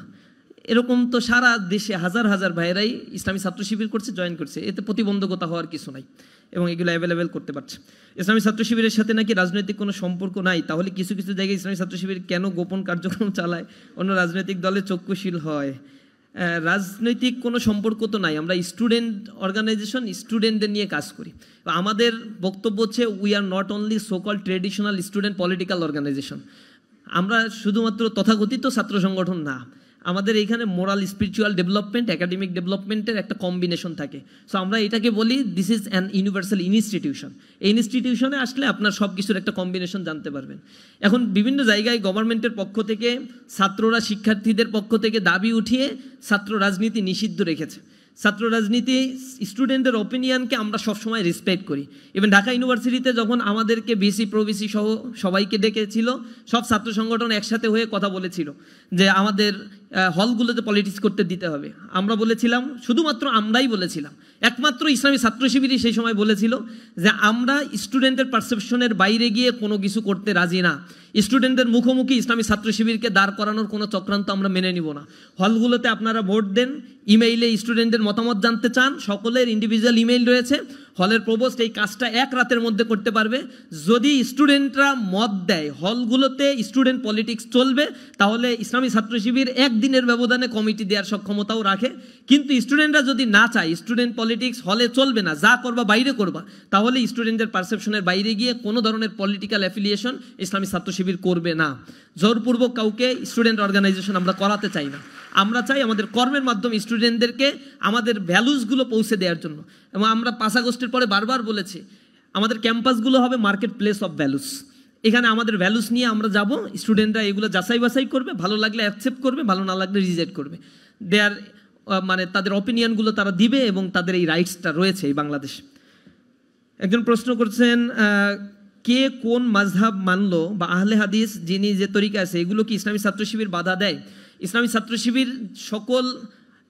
এরকম তো সারা দেশে হাজার হাজার ভাইয়েরাই ইসলামী ছাত্র শিবির করছে, জয়েন করছে, এতে প্রতিবন্ধকতা হওয়ার কিছু নাই এবং এগুলো অ্যাভেলেবেল করতে পারছে। ইসলামী ছাত্র শিবিরের সাথে নাকি রাজনৈতিক কোনো সম্পর্ক নাই, তাহলে কিছু কিছু জায়গায় ইসলামী ছাত্র শিবির কেন গোপন কার্যক্রম চালায়, অন্য রাজনৈতিক দলে চক্ষুশীল হয়? রাজনৈতিক কোনো সম্পর্ক তো নাই, আমরা স্টুডেন্ট অর্গানাইজেশন, স্টুডেন্টদের নিয়ে কাজ করি। আমাদের বক্তব্য হচ্ছে we are not only so called traditional student political organisation. আমরা শুধুমাত্র তথাকথিত ছাত্র সংগঠন না, আমাদের এইখানে মোরাল স্পিরিচুয়াল ডেভেলপমেন্ট, একাডেমিক ডেভেলপমেন্টের একটা কম্বিনেশন থাকে। সো আমরা এটাকে বলি this is an universal institution. এই ইনস্টিটিউশনে আসলে আপনার সব কিছুর একটা কম্বিনেশন জানতে পারবেন। এখন বিভিন্ন জায়গায় গভর্নমেন্টের পক্ষ থেকে ছাত্ররা শিক্ষার্থীদের পক্ষ থেকে দাবি উঠিয়ে ছাত্র রাজনীতি নিষিদ্ধ রেখেছে। ছাত্র রাজনীতি স্টুডেন্টের ওপিনিয়নকে আমরা সবসময় রেসপেক্ট করি। ইভেন ঢাকা ইউনিভার্সিটিতে যখন আমাদেরকে বিসি প্রবিসি সহ সবাইকে ডেকেছিল, সব ছাত্র সংগঠন একসাথে হয়ে কথা বলেছিল যে আমাদের হলগুলোতে পলিটিক্স করতে দিতে হবে। আমরা বলেছিলাম, শুধুমাত্র আমরাই বলেছিলাম, একমাত্র ইসলামী ছাত্র শিবিরই সেই সময় বলেছিল যে আমরা স্টুডেন্টের পারসেপশনের বাইরে গিয়ে কোনো কিছু করতে রাজি না। স্টুডেন্টদের মুখোমুখি ইসলামী ছাত্র শিবিরকে দাঁড় করানোর কোনো চক্রান্ত আমরা মেনে নিব না। হলগুলোতে আপনারা ভোট দেন, ইমেইলে স্টুডেন্টদের মতামত জানতে চান, সকলের ইন্ডিভিজুয়াল ইমেইল রয়েছে। হলের প্রভোস্ট এই কাজটা এক রাতের মধ্যে করতে পারবে। যদি স্টুডেন্টরা মত দেয় হলগুলোতে স্টুডেন্ট পলিটিক্স চলবে, তাহলে ইসলামী ছাত্র শিবির একদিনের ব্যবধানে কমিটি দেওয়ার সক্ষমতাও রাখে। কিন্তু স্টুডেন্টরা যদি না চায় স্টুডেন্ট পলিটিক্স হলে চলবে না, যা করবা বাইরে করবা, তাহলে স্টুডেন্টদের পারসেপশনের বাইরে গিয়ে কোনো ধরনের পলিটিক্যাল অ্যাফিলিয়েশন ইসলামী ছাত্র শিবির করবে না। জোরপূর্বক কাউকে স্টুডেন্ট অর্গানাইজেশন আমরা করাতে চাই না। আমরা চাই আমাদের কর্মের মাধ্যমে স্টুডেন্টদেরকে আমাদের ভ্যালুসগুলো পৌঁছে দেওয়ার জন্য। এবং আমরা 5 আগস্টের পরে বারবার বলেছি আমাদের ক্যাম্পাসগুলো হবে মার্কেট প্লেস অফ ভ্যালুস। এখানে আমাদের ভ্যালুস নিয়ে আমরা যাব, স্টুডেন্টরা এগুলো যাচাই বাছাই করবে, ভালো লাগলে অ্যাকসেপ্ট করবে, ভালো না লাগলে রিজেক্ট করবে। দেয়ার মানে তাদের অপিনিয়নগুলো তারা দিবে এবং তাদের এই রাইটসটা রয়েছে এই বাংলাদেশে। একজন প্রশ্ন করছেন, কে কোন মাযহাব মানলো বা আহলে হাদিস যিনি যে তরিকা আছে এগুলো কি ইসলামী ছাত্র শিবির বাধা দেয়? ইসলামী ছাত্র শিবির সকল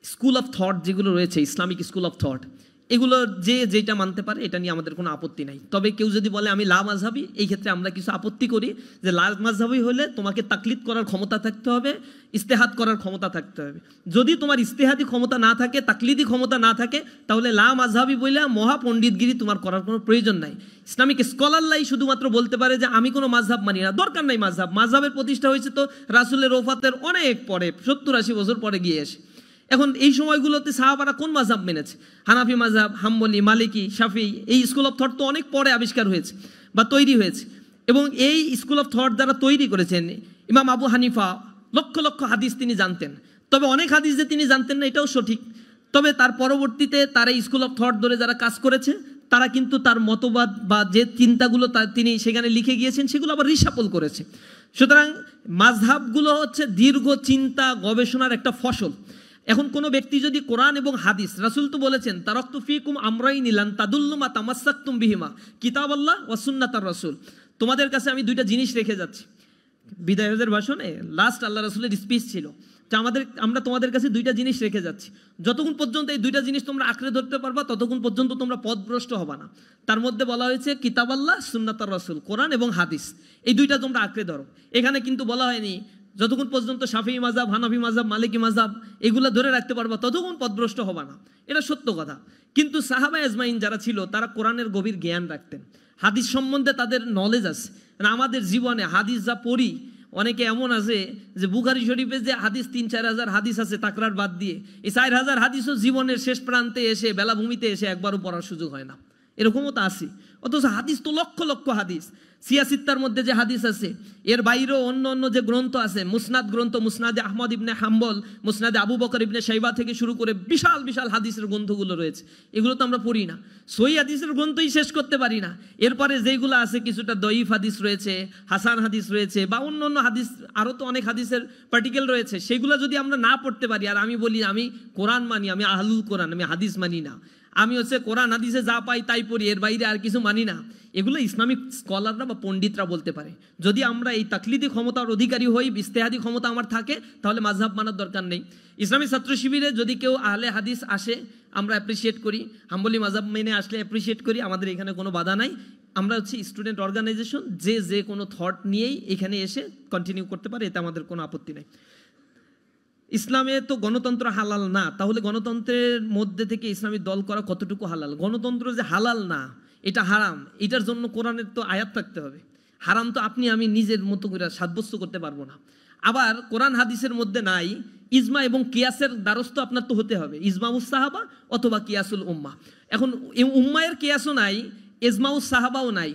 স্কুল অফ থট যেগুলো রয়েছে, ইসলামিক স্কুল অফ থট, এগুলো যে যেটা মানতে পারে এটা নিয়ে আমাদের কোনো আপত্তি নাই। তবে কেউ যদি বলে আমি লা মাযহাবী, এই ক্ষেত্রে আমরা কিছু আপত্তি করি যে লা মাযহাবী হলে তোমাকে তাকলিদ করার ক্ষমতা থাকতে হবে, ইস্তেহাদ করার ক্ষমতা থাকতে হবে। যদি তোমার ইস্তেহাদি ক্ষমতা না থাকে, তাকলিদি ক্ষমতা না থাকে, তাহলে লা মাযহাবী বলে মহাপণ্ডিতগিরি তোমার করার কোনো প্রয়োজন নাই। ইসলামিক স্কলারলাই শুধুমাত্র বলতে পারে যে আমি কোনো মাযহাব মানি না, দরকার নাই মাযহাব। মাযহাবের প্রতিষ্ঠা হয়েছে তো রাসূলের ওফাতের অনেক পরে, 70-80 বছর পরে গিয়ে এসে। এখন এই সময়গুলোতে সাহাবারা কোন মাযহাব মেনেছে? হানাফি মাযহাব, হাম্বলি, মালিকি, শাফি, এই স্কুল অফ থট তো অনেক পরে আবিষ্কার হয়েছে বা তৈরি হয়েছে। এবং এই স্কুল অফ থট যারা তৈরি করেছেন, ইমাম আবু হানিফা লক্ষ লক্ষ হাদিস তিনি জানতেন, তবে অনেক হাদিস যে তিনি জানতেন না এটাও সঠিক। তবে তার পরবর্তীতে তারা স্কুল অফ থট ধরে যারা কাজ করেছে তারা কিন্তু তার মতবাদ বা যে চিন্তাগুলো তিনি সেখানে লিখে গিয়েছেন সেগুলো আবার রিসাপল করেছে। সুতরাং মাযহাবগুলো হচ্ছে দীর্ঘ চিন্তা গবেষণার একটা ফসল। এখন কোনো ব্যক্তি যদি কোরআন এবং হাদিস, রাসূল তো বলেছেন তারাকতু ফিকুম আমরাইনি লান তাদুল্লু মা তামাসসাকতুম বিহিমা কিতাবাল্লাহ ওয়া সুন্নাতার রাসূল। তোমাদের কাছে আমি দুইটা জিনিস রেখে যাচ্ছি। বিদায় হজের ভাষণে লাস্ট আল্লাহ রাসূলের স্পিচ ছিল যে আমরা তোমাদের কাছে দুইটা জিনিস রেখে যাচ্ছি, যতক্ষণ পর্যন্ত এই দুইটা জিনিস তোমরা আঁকড়ে ধরতে পারবা ততক্ষণ পর্যন্ত তোমরা পথভ্রষ্ট হবা না। তার মধ্যে বলা হয়েছে কিতাবাল্লাহ, সুন্নাতার রাসূল, কোরআন এবং হাদিস, এই দুইটা তোমরা আঁকড়ে ধরো। এখানে কিন্তু বলা হয়নি যতক্ষণ পর্যন্ত শাফিঈ মাযহাব, হানাফি মাযহাব, মালিকি মাযহাব এগুলো ধরে রাখতে পারবা ততক্ষণ পথভ্রষ্ট হবা না। এটা সত্য কথা। কিন্তু সাহাবা আজমাইন যারা ছিল তারা কোরআনের গভীর জ্ঞান রাখতেন, হাদিস সম্বন্ধে তাদের নলেজ আছে। আমাদের জীবনে হাদিস যা পড়ি, অনেকে এমন আছে যে বুখারী শরীফে যে হাদিস 3-4 হাজার হাদিস আছে তাকরার বাদ দিয়ে, এই 4 হাজার হাদিসও জীবনের শেষ প্রান্তে এসে বেলাভূমিতে এসে একবারও পড়ার সুযোগ হয় না। এরকমও তো আছে। অথচ হাদিস তো লক্ষ লক্ষ হাদিস। সিয়াসিত্তার মধ্যে যে হাদিস আছে, এর বাইরেও অন্য অন্য যে গ্রন্থ আছে, মুসনাদ গ্রন্থ, মুসনাদে আহমদ ইবনে হাম্বল, মুসনাদে আবু বকর ইবনে শাইবা থেকে শুরু করে বিশাল বিশাল হাদিসের গ্রন্থগুলো রয়েছে, এগুলো তো আমরা পড়ি না। সহি হাদিসের গ্রন্থই শেষ করতে পারি না। এরপরে যেগুলো আছে কিছুটা দঈফ হাদিস রয়েছে, হাসান হাদিস রয়েছে, বা অন্য অন্য হাদিস, আরও তো অনেক হাদিসের পার্টিকেল রয়েছে, সেগুলো যদি আমরা না পড়তে পারি, আর আমি বলি আমি কোরআন মানি, আমি আহলুল কোরআন, আমি হাদিস মানি না, আমি হচ্ছে কোরআন হাদিসে যা পাই তাই পড়ি, এর বাইরে আর কিছু মানি না, এগুলো ইসলামিক স্কলাররা বা পণ্ডিতরা বলতে পারে। যদি আমরা এই তাকলিদি ক্ষমতার অধিকারী হই, ইজতেহাদি ক্ষমতা আমার থাকে, তাহলে মাযহাব মানার দরকার নেই। ইসলামী ছাত্র শিবিরে যদি কেউ আহলে হাদিস আসে আমরা অ্যাপ্রিসিয়েট করি, হাম্বলি মাযহাব মেনে আসলে অ্যাপ্রিসিয়েট করি, আমাদের এখানে কোনো বাধা নাই। আমরা হচ্ছে স্টুডেন্ট অর্গানাইজেশন, যে কোনো থট নিয়েই এখানে এসে কন্টিনিউ করতে পারে, এতে আমাদের কোনো আপত্তি নেই। ইসলামে তো গণতন্ত্র হালাল না, তাহলে গণতন্ত্রের মধ্যে থেকে ইসলামী দল করা কতটুকু হালাল? গণতন্ত্র যে হালাল না, এটা হারাম, এটার জন্য কোরআনের তো আয়াত থাকতে হবে। হারাম তো আপনি আমি নিজের মতো করে সাব্যস্ত করতে পারবো না। আবার কোরআন হাদিসের মধ্যে নাই, ইজমা এবং কিয়াসের দ্বারস্থ আপনার তো হতে হবে, ইজমাউস সাহাবা অথবা কিয়াসুল উম্মাহ। এখন উম্মায়ের কিয়াসও নাই, ইজমাউস সাহাবাও নাই,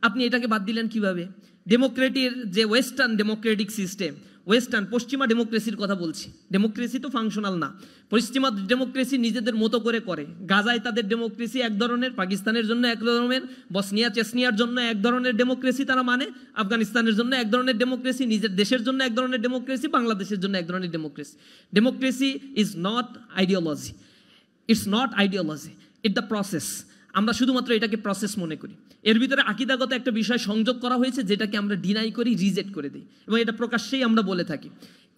আপনি এটাকে বাদ দিলেন কিভাবে? ডেমোক্রেটির যে ওয়েস্টার্ন ডেমোক্রেটিক সিস্টেম, ওয়েস্টার্ন পশ্চিমা ডেমোক্রেসির কথা বলছি। ডেমোক্রেসি তো ফাংশনাল না, পশ্চিমা ডেমোক্রেসি নিজেদের মতো করে করে। গাজায় তাদের ডেমোক্রেসি এক ধরনের, পাকিস্তানের জন্য এক ধরনের, বসনিয়া চেসনিয়ার জন্য এক ধরনের ডেমোক্রেসি তারা মানে, আফগানিস্তানের জন্য এক ধরনের ডেমোক্রেসি, নিজের দেশের জন্য এক ধরনের ডেমোক্রেসি, বাংলাদেশের জন্য এক ধরনের democracy. Democracy is not ideology, it's not ideology, it the process. আমরা শুধুমাত্র এটাকে প্রসেস মনে করি। এর ভিতরে আকীদাগত একটা বিষয় সংযোগ করা হয়েছে যেটাকে আমরা ডিনাই করি, রিজেক্ট করে দিই, এবং এটা প্রকাশ্যেই আমরা বলে থাকি।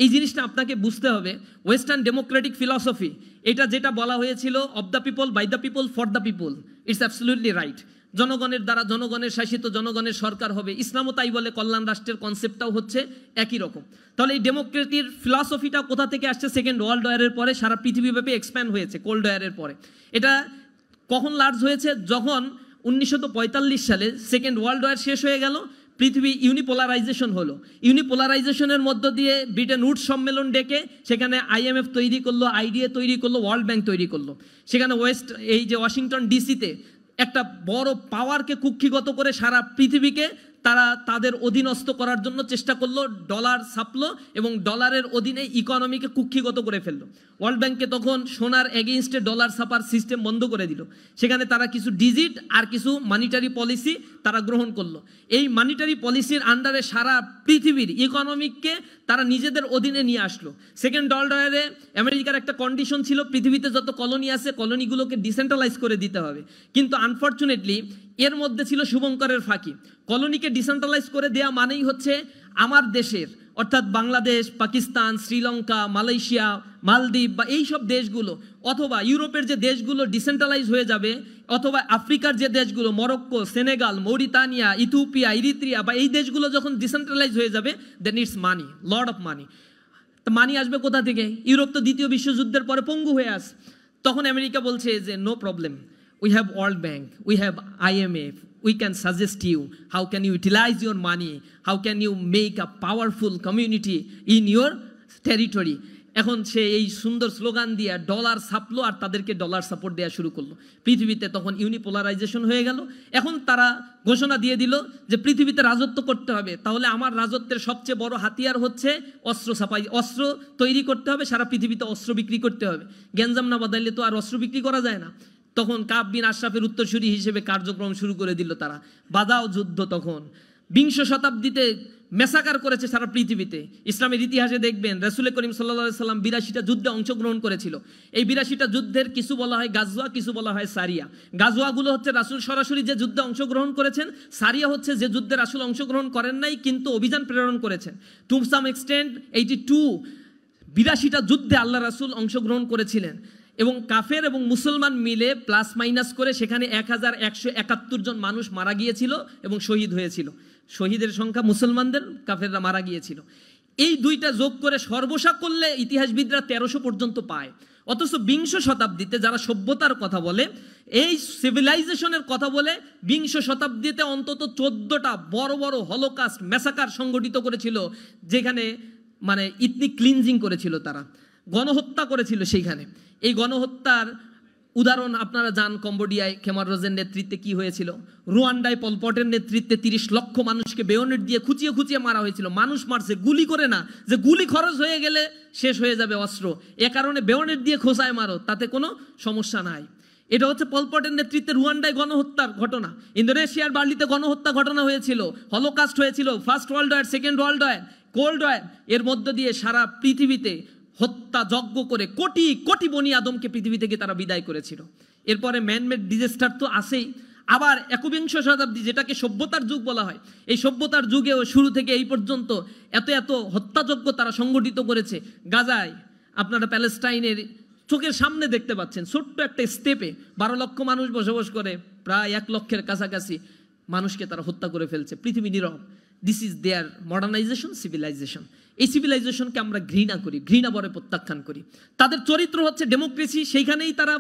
এই জিনিসটা আপনাকে বুঝতে হবে। ওয়েস্টার্ন ডেমোক্রেটিক ফিলসফি, এটা যেটা বলা হয়েছিল of the people, by the people, for the people, it's absolutely right. জনগণের দ্বারা জনগণের শাসিত, জনগণের সরকার হবে। ইসলামও তাই বলে, কল্যাণ রাষ্ট্রের কনসেপ্টটাও হচ্ছে একই রকম। তাহলে এই ডেমোক্রেটির ফিলসফিটা কোথা থেকে আসছে? সেকেন্ড ওয়ার্ল্ড ওয়ারের পরে সারা পৃথিবীব্যাপী এক্সপ্যান্ড হয়েছে, কোল্ড ওয়ারের পরে। এটা কখন লার্জ হয়েছে? যখন 1945 সালে সেকেন্ড ওয়ার্ল্ড ওয়ার শেষ হয়ে গেল, পৃথিবী ইউনিপোলারাইজেশন হলো। ইউনিপোলারাইজেশনের মধ্য দিয়ে ব্রিটেন উডস সম্মেলন ডেকে সেখানে IMF তৈরি করলো, IDA তৈরি করলো, ওয়ার্ল্ড ব্যাংক তৈরি করলো। সেখানে এই যে ওয়াশিংটন ডিসিতে একটা বড় পাওয়ারকে কুক্ষিগত করে সারা পৃথিবীকে তারা তাদের অধীনস্থ করার জন্য চেষ্টা করলো, ডলার ছাপলো এবং ডলারের অধীনে ইকোনমিকে কুক্ষিগত করে ফেললো। ওয়ার্ল্ড ব্যাংকে তখন সোনার এগেইনস্টে ডলার ছাপার সিস্টেম বন্ধ করে দিল। সেখানে তারা কিছু ডিজিট আর কিছু মানিটারি পলিসি তারা গ্রহণ করলো। এই মানিটারি পলিসির আন্ডারে সারা পৃথিবীর ইকোনমিককে তারা নিজেদের অধীনে নিয়ে আসলো। সেকেন্ড ওয়ার্ল্ড ওয়ারে আমেরিকার একটা কন্ডিশন ছিল, পৃথিবীতে যত কলোনি আছে কলোনিগুলোকে ডিসেন্ট্রালাইজ করে দিতে হবে। কিন্তু আনফর্চুনেটলি এর মধ্যে ছিল শুভঙ্করের ফাঁকি। কলোনিকে ডিসেন্ট্রালাইজ করে দেওয়া মানেই হচ্ছে আমার দেশের, অর্থাৎ বাংলাদেশ, পাকিস্তান, শ্রীলঙ্কা, মালয়েশিয়া, মালদ্বীপ বা এই সব দেশগুলো, অথবা ইউরোপের যে দেশগুলো ডিসেন্ট্রালাইজ হয়ে যাবে, অথবা আফ্রিকার যে দেশগুলো Morocco, Senegal, Mauritania, Ethiopia, Eritrea বা এই দেশগুলো যখন ডিসেন্ট্রালাইজ হয়ে যাবে, then it's money, lord of money. তো মানি আসবে কোথা থেকে? ইউরোপ তো দ্বিতীয় বিশ্বযুদ্ধের পরে পঙ্গু হয়ে আস। তখন আমেরিকা বলছে যে no problem, we have World Bank, we have IMF, we can suggest you how can you utilize your money, how can you make a powerful community in your territory. এখন সে এই সুন্দর স্লোগান দিয়ে dollar ছাপলো আর তাদেরকে dollar support দেওয়া শুরু করলো। পৃথিবীতে তখন ইউনিপোলারাইজেশন হয়ে গেল। এখন তারা ঘোষণা দিয়ে দিল যে পৃথিবীতে রাজত্ব করতে হবে, তাহলে আমার রাজত্বের সবচেয়ে বড় হাতিয়ার হচ্ছে অস্ত্র ছাপাই, অস্ত্র তৈরি করতে হবে, সারা পৃথিবীতে অস্ত্র বিক্রি করতে হবে। গ্যাঞ্জাম না বাদাইলে তো আর অস্ত্র বিক্রি করা যায় না। তখন কাব বিন আশরাফের উত্তরসূরি হিসেবে কার্যক্রম শুরু করে দিল তারা। বাদাও যুদ্ধ তখন 20 শতাব্দীতে মেসাকার করেছে সারা পৃথিবীতে। ইসলামের ইতিহাসে দেখবেন রাসূল করিম সাল্লাল্লাহু আলাইহি সাল্লাম 82টা যুদ্ধে অংশগ্রহণ করেছিল। এই 82টা যুদ্ধের কিছু বলা হয় গাজওয়া, কিছু বলা হয় সারিয়া। গাজওয়াগুলো হচ্ছে রাসূল সরাসরি যে যুদ্ধে অংশগ্রহণ করেছেন, সারিয়া হচ্ছে যে যুদ্ধে রাসূল অংশগ্রহণ করেন নাই কিন্তু অভিযান প্রেরণ করেছেন। টু সাম এক্সটেন্ট 82টা যুদ্ধে আল্লাহ রাসূল অংশগ্রহণ করেছিলেন এবং কাফের এবং মুসলমান মিলে প্লাস মাইনাস করে সেখানে 1171 জন মানুষ মারা গিয়েছিল এবং শহীদ হয়েছিল। শহীদের সংখ্যা মুসলমানদের, কাফেররা মারা গিয়েছিল। এই দুইটা যোগ করে সর্বসা করলে ইতিহাসবিদরা 1300 পর্যন্ত পায়। অথচ 20 শতাব্দীতে যারা সভ্যতার কথা বলে, এই সিভিলাইজেশনের কথা বলে, 20 শতাব্দীতে অন্তত 14টা বড় বড় হলোকাস্ট ম্যাসাকার সংগঠিত করেছিল, যেখানে মানে ইথনিক ক্লিনজিং করেছিল, তারা গণহত্যা করেছিল সেইখানে। এই গণহত্যার উদাহরণ আপনারা জান, কম্বোডিয়ায় খেমার রোজের নেতৃত্বে কি হয়েছিল, রুয়ান্ডায় পলপটের নেতৃত্বে 30 লক্ষ মানুষকে বেয়নেট দিয়ে খুঁচিয়ে খুঁচিয়ে মারা হয়েছিল। মানুষ মারছে গুলি করে না, যে গুলি খরচ হয়ে গেলে শেষ হয়ে যাবে অস্ত্র, এ কারণে বেয়নেট দিয়ে খোঁচায় মারো, তাতে কোনো সমস্যা নাই। এটা হচ্ছে পলপটের নেতৃত্বে রুয়ান্ডায় গণহত্যার ঘটনা। ইন্দোনেশিয়ার বার্লিতে গণহত্যা ঘটনা হয়েছিল, হলোকাস্ট হয়েছিল, First World War, Second World War, Cold War. এর মধ্য দিয়ে সারা পৃথিবীতে হত্যা যজ্ঞ করে কোটি কোটি বনি আদমকে পৃথিবী থেকে তারা বিদায় করেছিল। এরপরে ম্যানমেড ডিজাস্টার তো আসেই। আবার 21 শতাব্দী, যেটাকে সভ্যতার যুগ বলা হয়, এই সভ্যতার যুগেও শুরু থেকে এই পর্যন্ত এত এত হত্যাযজ্ঞ তারা সংগঠিত করেছে। গাজায় আপনারা প্যালেস্টাইনের চোখের সামনে দেখতে পাচ্ছেন, ছোট্ট একটা স্টেপে 12 লক্ষ মানুষ বসবাস করে, প্রায় 1 লক্ষের কাছাকাছি মানুষকে তারা হত্যা করে ফেলছে। পৃথিবী নীরব। This is their modernisation, civilisation. এই সিভিলাইজেশনকে আমরা ঘৃণা করি, ঘৃণা বরে প্রত্যাখ্যান করি। তাদের চরিত্র হচ্ছে ডেমোক্রেসি, সেইখানেই তারা